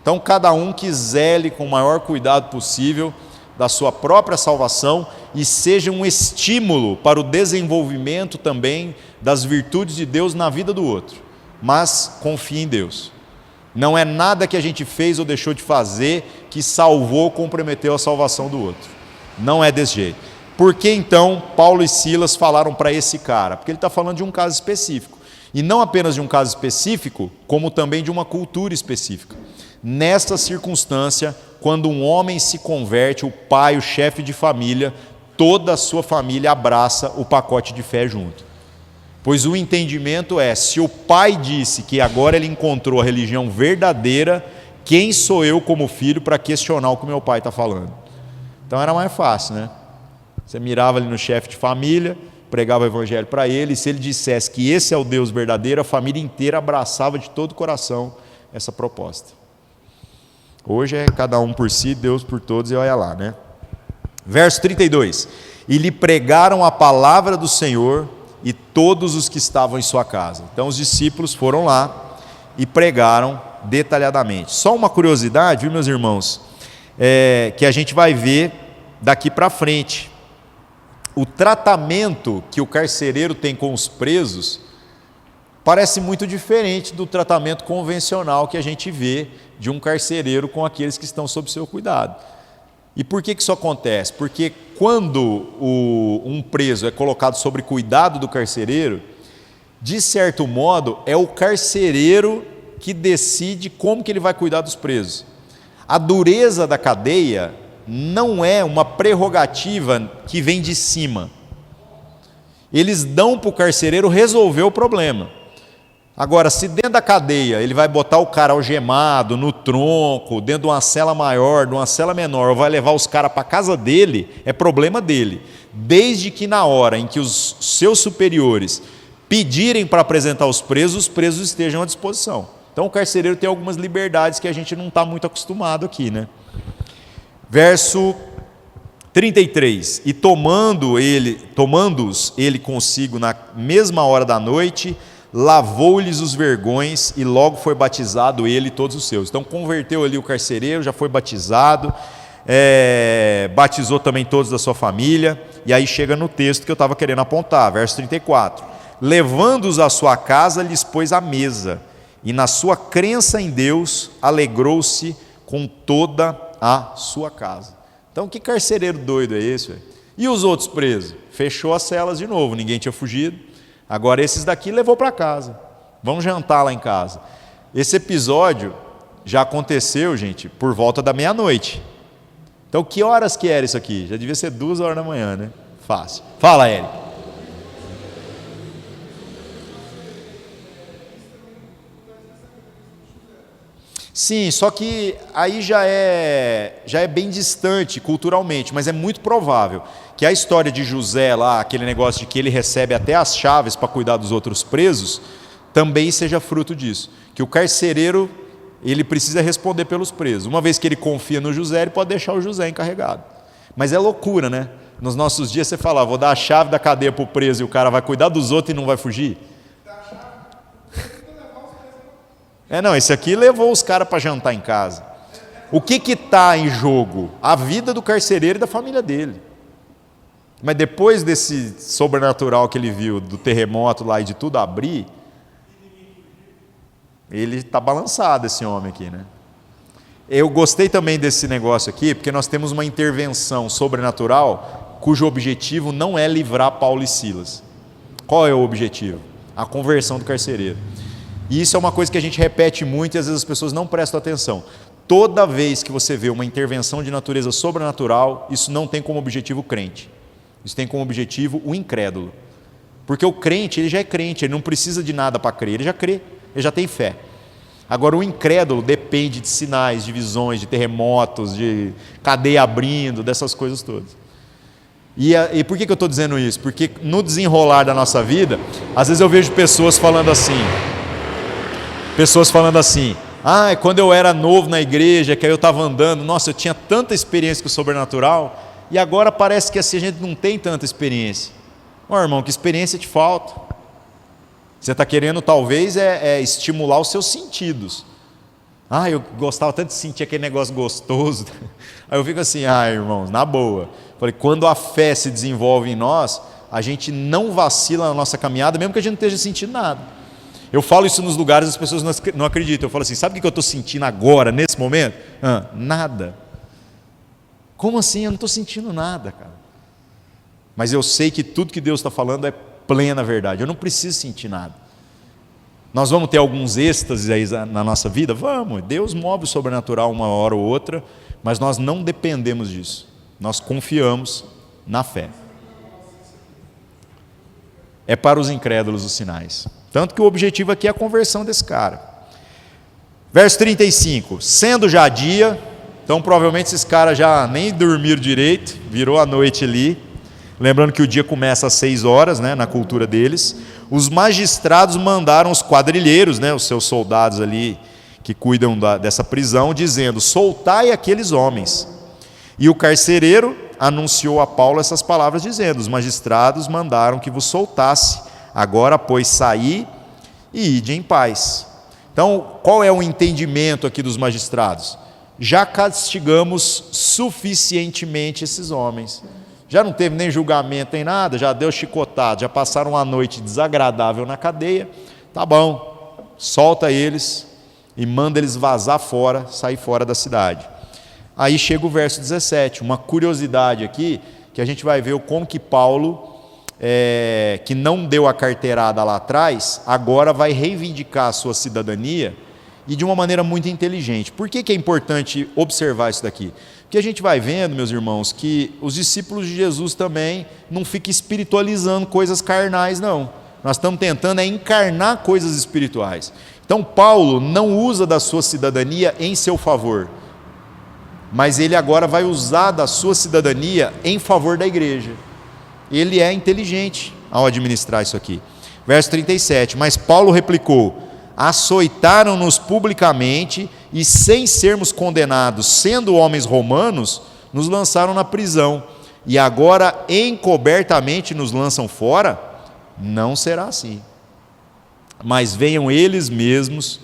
Então cada um que zele com o maior cuidado possível da sua própria salvação e seja um estímulo para o desenvolvimento também das virtudes de Deus na vida do outro. Mas confie em Deus. Não é nada que a gente fez ou deixou de fazer que salvou ou comprometeu a salvação do outro. Não é desse jeito. Por que então Paulo e Silas falaram para esse cara? Porque ele está falando de um caso específico. E não apenas de um caso específico, como também de uma cultura específica. Nesta circunstância, quando um homem se converte, o pai, o chefe de família, toda a sua família abraça o pacote de fé junto. Pois o entendimento é, se o pai disse que agora ele encontrou a religião verdadeira, quem sou eu como filho para questionar o que meu pai está falando? Então era mais fácil, né? Você mirava ali no chefe de família, pregava o evangelho para ele, e se ele dissesse que esse é o Deus verdadeiro, a família inteira abraçava de todo o coração essa proposta. Hoje é cada um por si, Deus por todos, e olha lá, né? Verso 32. E lhe pregaram a palavra do Senhor e todos os que estavam em sua casa. Então os discípulos foram lá e pregaram detalhadamente. Só uma curiosidade, viu, meus irmãos, que a gente vai ver daqui para frente. O tratamento que o carcereiro tem com os presos parece muito diferente do tratamento convencional que a gente vê de um carcereiro com aqueles que estão sob seu cuidado. E por que isso acontece? Porque quando um preso é colocado sob cuidado do carcereiro, de certo modo é o carcereiro que decide como que ele vai cuidar dos presos. A dureza da cadeia não é uma prerrogativa que vem de cima. Eles dão para o carcereiro resolver o problema. Agora, se dentro da cadeia ele vai botar o cara algemado, no tronco, dentro de uma cela maior, de uma cela menor, ou vai levar os caras para a casa dele, é problema dele. Desde que na hora em que os seus superiores pedirem para apresentar os presos estejam à disposição. Então o carcereiro tem algumas liberdades que a gente não está muito acostumado aqui, né? Verso 33, e tomando-os ele consigo na mesma hora da noite, lavou-lhes os vergões e logo foi batizado ele e todos os seus. Então converteu ali o carcereiro, já foi batizado, batizou também todos da sua família, e aí chega no texto que eu estava querendo apontar, verso 34. Levando-os à sua casa, lhes pôs à mesa, e na sua crença em Deus, alegrou-se com toda a sua casa. Então que carcereiro doido é esse, velho? E os outros presos? Fechou as celas de novo, ninguém tinha fugido. Agora esses daqui levou para casa. Vamos jantar lá em casa. Esse episódio já aconteceu, gente, por volta da meia-noite. Então que horas que era isso aqui? Já devia ser 2h da manhã, né? Fácil. Fala, Eric. Sim, só que aí já é bem distante culturalmente, mas é muito provável que a história de José lá, aquele negócio de que ele recebe até as chaves para cuidar dos outros presos, também seja fruto disso. Que o carcereiro, ele precisa responder pelos presos. Uma vez que ele confia no José, ele pode deixar o José encarregado. Mas é loucura, né? Nos nossos dias você fala, vou dar a chave da cadeia para o preso e o cara vai cuidar dos outros e não vai fugir. Não, esse aqui levou os caras para jantar em casa. O que está em jogo? A vida do carcereiro e da família dele. Mas depois desse sobrenatural que ele viu, do terremoto lá e de tudo abrir, ele está balançado, esse homem aqui, né? Eu gostei também desse negócio aqui, porque nós temos uma intervenção sobrenatural cujo objetivo não é livrar Paulo e Silas. Qual é o objetivo? A conversão do carcereiro. E isso é uma coisa que a gente repete muito e às vezes as pessoas não prestam atenção. Toda vez que você vê uma intervenção de natureza sobrenatural, isso não tem como objetivo o crente. Isso tem como objetivo o incrédulo. Porque o crente, ele já é crente, ele não precisa de nada para crer, ele já crê, ele já tem fé. Agora o incrédulo depende de sinais, de visões, de terremotos, de cadeia abrindo, dessas coisas todas. E por que eu estou dizendo isso? Porque no desenrolar da nossa vida, às vezes eu vejo pessoas falando assim, quando eu era novo na igreja, que aí eu estava andando, nossa, eu tinha tanta experiência com o sobrenatural, e agora parece que assim a gente não tem tanta experiência. Irmão, que experiência te falta? Você está querendo talvez estimular os seus sentidos. Eu gostava tanto de sentir aquele negócio gostoso. Aí eu fico assim, irmãos, na boa. Falei, quando a fé se desenvolve em nós, a gente não vacila na nossa caminhada, mesmo que a gente não esteja sentindo nada. Eu falo isso nos lugares, as pessoas não acreditam. Eu falo assim, sabe o que eu estou sentindo agora, nesse momento? Nada. Como assim? Eu não estou sentindo nada, cara. Mas eu sei que tudo que Deus está falando é plena verdade. Eu não preciso sentir nada. Nós vamos ter alguns êxtases aí na nossa vida? Vamos. Deus move o sobrenatural uma hora ou outra, mas nós não dependemos disso. Nós confiamos na fé. É para os incrédulos os sinais. Tanto que o objetivo aqui é a conversão desse cara. Verso 35. Sendo já dia, então provavelmente esses caras já nem dormiram direito, virou a noite ali. Lembrando que o dia começa às 6 horas, né, na cultura deles. Os magistrados mandaram os quadrilheiros, né, os seus soldados ali que cuidam dessa prisão, dizendo, soltai aqueles homens. E o carcereiro anunciou a Paulo essas palavras, dizendo, os magistrados mandaram que vos soltasse, agora, pois, saí e ide em paz. Então, qual é o entendimento aqui dos magistrados? Já castigamos suficientemente esses homens. Já não teve nem julgamento nem nada, já deu chicotado, já passaram uma noite desagradável na cadeia. Tá bom, solta eles e manda eles vazar fora, sair fora da cidade. Aí chega o verso 17, uma curiosidade aqui, que a gente vai ver como que Paulo, que não deu a carteirada lá atrás, agora vai reivindicar a sua cidadania e de uma maneira muito inteligente. Por que é importante observar isso daqui? Porque a gente vai vendo, meus irmãos, que os discípulos de Jesus também não ficam espiritualizando coisas carnais, não. Nós estamos tentando encarnar coisas espirituais. Então Paulo não usa da sua cidadania em seu favor, mas ele agora vai usar da sua cidadania em favor da igreja. Ele é inteligente ao administrar isso aqui. Verso 37, mas Paulo replicou, açoitaram-nos publicamente e sem sermos condenados, sendo homens romanos, nos lançaram na prisão e agora encobertamente nos lançam fora? Não será assim. Mas venham eles mesmos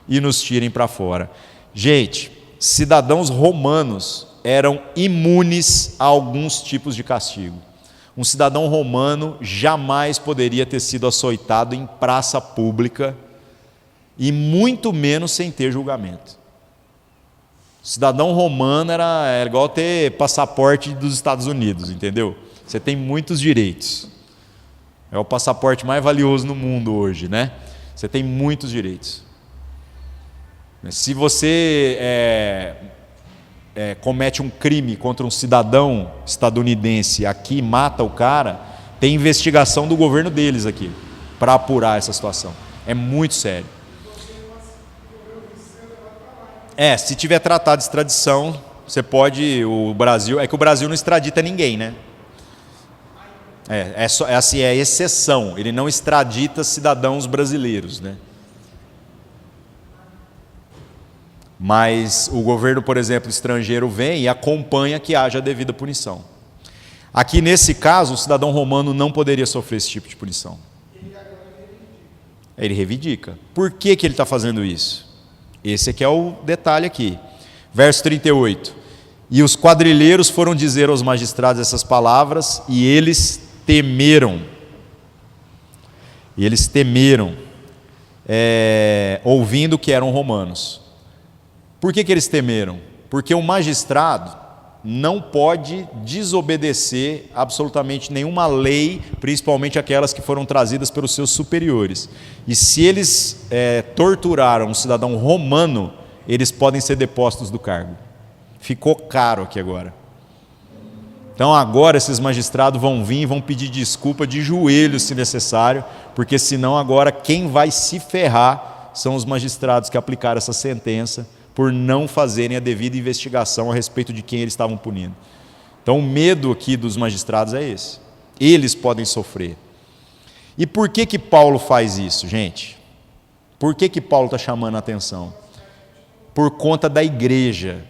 e nos tirem para fora. Gente, cidadãos romanos eram imunes a alguns tipos de castigo. Um cidadão romano jamais poderia ter sido açoitado em praça pública e muito menos sem ter julgamento. Cidadão romano era igual ter passaporte dos Estados Unidos, entendeu? Você tem muitos direitos. É o passaporte mais valioso no mundo hoje, né? Você tem muitos direitos. Se você comete um crime contra um cidadão estadunidense aqui e mata o cara, tem investigação do governo deles aqui para apurar essa situação. É muito sério. Se tiver tratado de extradição, você pode. O Brasil. É que o Brasil não extradita ninguém, né? É exceção. Ele não extradita cidadãos brasileiros, né? Mas o governo, por exemplo, estrangeiro vem e acompanha que haja a devida punição. Aqui, nesse caso, o cidadão romano não poderia sofrer esse tipo de punição. Ele reivindica. Por que ele está fazendo isso? Esse aqui é o detalhe aqui. Verso 38. E os quadrilheiros foram dizer aos magistrados essas palavras, e eles temeram. Ouvindo que eram romanos. Por que eles temeram? Porque o magistrado não pode desobedecer absolutamente nenhuma lei, principalmente aquelas que foram trazidas pelos seus superiores. E se eles torturaram um cidadão romano, eles podem ser depostos do cargo. Ficou caro aqui agora. Então agora esses magistrados vão vir e vão pedir desculpa de joelhos se necessário, porque senão agora quem vai se ferrar são os magistrados que aplicaram essa sentença por não fazerem a devida investigação a respeito de quem eles estavam punindo. Então o medo aqui dos magistrados é esse. Eles podem sofrer. E por que Paulo faz isso, gente? Por que Paulo está chamando a atenção? Por conta da igreja.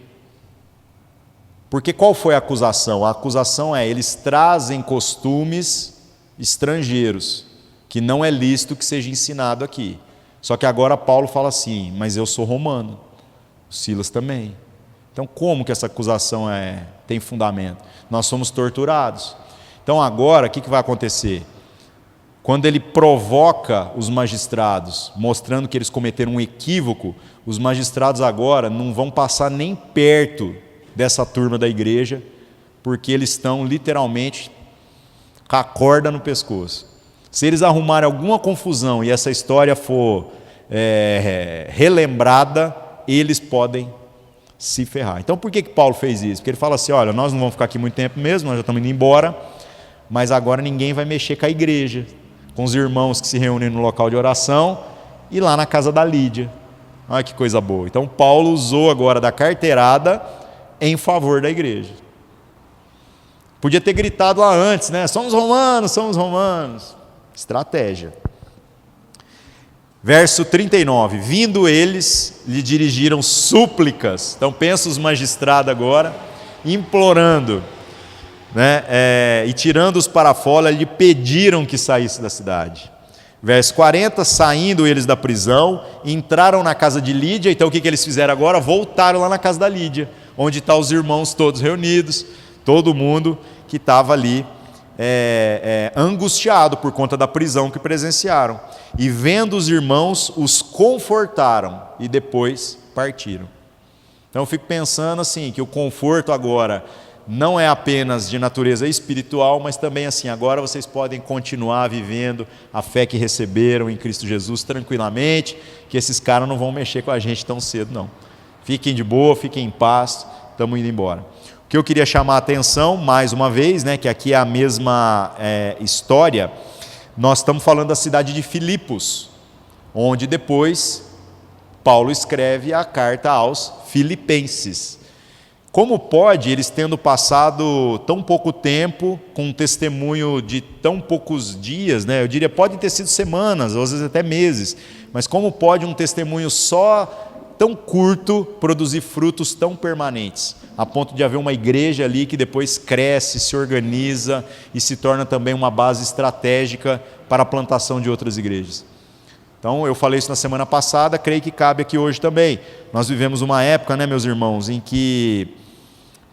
Porque qual foi a acusação? A acusação eles trazem costumes estrangeiros, que não é lícito que seja ensinado aqui. Só que agora Paulo fala assim, mas eu sou romano. Silas também. Então, como que essa acusação tem fundamento? Nós somos torturados. Então, agora, o que vai acontecer? Quando ele provoca os magistrados, mostrando que eles cometeram um equívoco, os magistrados agora não vão passar nem perto dessa turma da igreja, porque eles estão literalmente com a corda no pescoço. Se eles arrumarem alguma confusão e essa história for relembrada, eles podem se ferrar. Então por que Paulo fez isso? Porque ele fala assim, olha, nós não vamos ficar aqui muito tempo mesmo, nós já estamos indo embora, mas agora ninguém vai mexer com a igreja, com os irmãos que se reúnem no local de oração e lá na casa da Lídia. Olha que coisa boa. Então Paulo usou agora da carteirada em favor da igreja. Podia ter gritado lá antes, né? Somos romanos. Estratégia. Verso 39, vindo eles, lhe dirigiram súplicas. Então pensa os magistrados agora, implorando, né? E tirando-os para fora, lhe pediram que saísse da cidade. Verso 40, saindo eles da prisão, entraram na casa de Lídia. Então o que eles fizeram agora? Voltaram lá na casa da Lídia, onde estão os irmãos todos reunidos, todo mundo que estava ali angustiado por conta da prisão que presenciaram. E vendo os irmãos, os confortaram e depois partiram. Então eu fico pensando assim, que o conforto agora não é apenas de natureza espiritual, mas também assim, agora vocês podem continuar vivendo a fé que receberam em Cristo Jesus tranquilamente, que esses caras não vão mexer com a gente tão cedo não. Fiquem de boa, fiquem em paz, estamos indo embora. O que eu queria chamar a atenção, mais uma vez, né, que aqui é a mesma história, nós estamos falando da cidade de Filipos, onde depois Paulo escreve a carta aos Filipenses. Como pode eles tendo passado tão pouco tempo, com um testemunho de tão poucos dias, né? Eu diria, pode ter sido semanas, ou às vezes até meses, mas como pode um testemunho só tão curto produzir frutos tão permanentes, a ponto de haver uma igreja ali que depois cresce, se organiza e se torna também uma base estratégica para a plantação de outras igrejas. Então, eu falei isso na semana passada, creio que cabe aqui hoje também. Nós vivemos uma época, né, meus irmãos, em que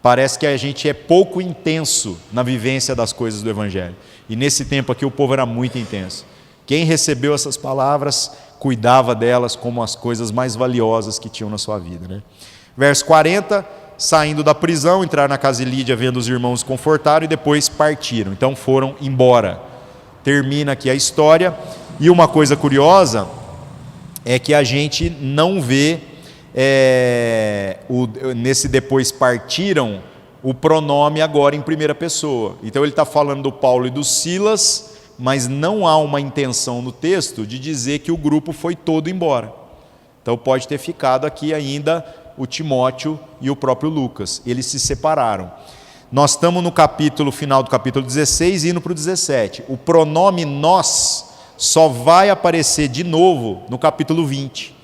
parece que a gente é pouco intenso na vivência das coisas do Evangelho. E nesse tempo aqui o povo era muito intenso. Quem recebeu essas palavras cuidava delas como as coisas mais valiosas que tinham na sua vida, né? Verso 40, saindo da prisão, entraram na casa de Lídia, vendo os irmãos confortaram e depois partiram. Então foram embora. Termina aqui a história. E uma coisa curiosa é que a gente não vê, nesse depois partiram, o pronome agora em primeira pessoa. Então ele está falando do Paulo e do Silas, mas não há uma intenção no texto de dizer que o grupo foi todo embora. Então pode ter ficado aqui ainda o Timóteo e o próprio Lucas. Eles se separaram. Nós estamos no final do capítulo 16 e indo para o 17. O pronome nós só vai aparecer de novo no capítulo 20.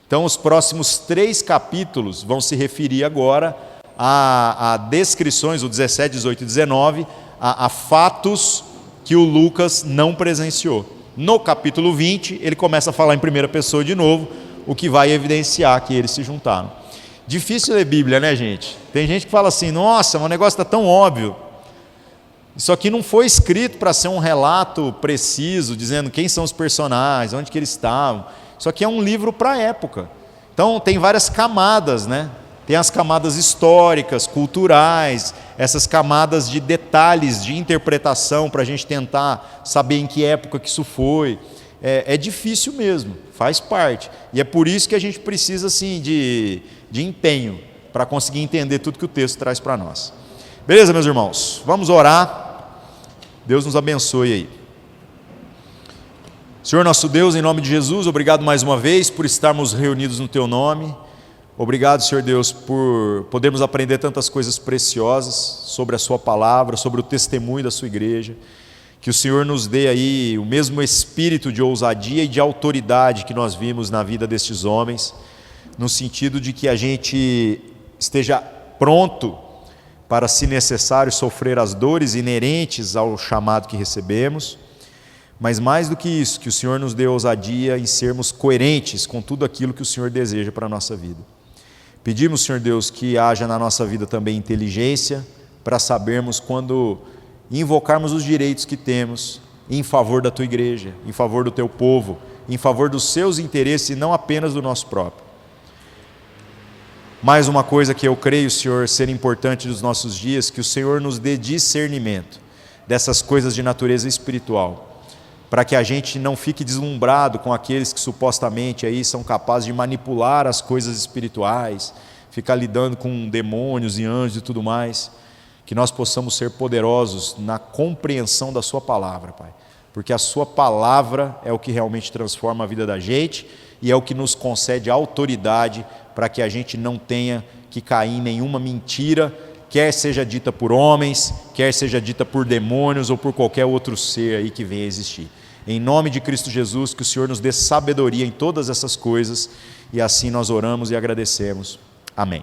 Então os próximos 3 capítulos vão se referir agora a descrições, o 17, 18 e 19, a fatos que o Lucas não presenciou. No capítulo 20, ele começa a falar em primeira pessoa de novo, o que vai evidenciar que eles se juntaram. Difícil ler Bíblia, né, gente? Tem gente que fala assim, nossa, o negócio está tão óbvio. Isso aqui não foi escrito para ser um relato preciso, dizendo quem são os personagens, onde que eles estavam. Isso aqui é um livro para a época. Então tem várias camadas, né? Tem as camadas históricas, culturais, essas camadas de detalhes, de interpretação, para a gente tentar saber em que época que isso foi. É difícil mesmo, faz parte. E é por isso que a gente precisa assim, de empenho, para conseguir entender tudo que o texto traz para nós. Beleza, meus irmãos? Vamos orar. Deus nos abençoe aí. Senhor nosso Deus, em nome de Jesus, obrigado mais uma vez por estarmos reunidos no Teu nome. Obrigado, Senhor Deus, por podermos aprender tantas coisas preciosas sobre a Sua palavra, sobre o testemunho da Sua igreja. Que o Senhor nos dê aí o mesmo espírito de ousadia e de autoridade que nós vimos na vida destes homens, no sentido de que a gente esteja pronto para, se necessário, sofrer as dores inerentes ao chamado que recebemos, mas mais do que isso, que o Senhor nos dê ousadia em sermos coerentes com tudo aquilo que o Senhor deseja para a nossa vida. Pedimos, Senhor Deus, que haja na nossa vida também inteligência para sabermos quando invocarmos os direitos que temos em favor da Tua igreja, em favor do Teu povo, em favor dos seus interesses e não apenas do nosso próprio. Mais uma coisa que eu creio, Senhor, ser importante nos nossos dias, que o Senhor nos dê discernimento dessas coisas de natureza espiritual, para que a gente não fique deslumbrado com aqueles que supostamente aí são capazes de manipular as coisas espirituais, ficar lidando com demônios e anjos e tudo mais. Que nós possamos ser poderosos na compreensão da Sua palavra, Pai. Porque a Sua palavra é o que realmente transforma a vida da gente e é o que nos concede autoridade para que a gente não tenha que cair em nenhuma mentira, quer seja dita por homens, quer seja dita por demônios ou por qualquer outro ser aí que venha a existir. Em nome de Cristo Jesus, que o Senhor nos dê sabedoria em todas essas coisas e assim nós oramos e agradecemos. Amém.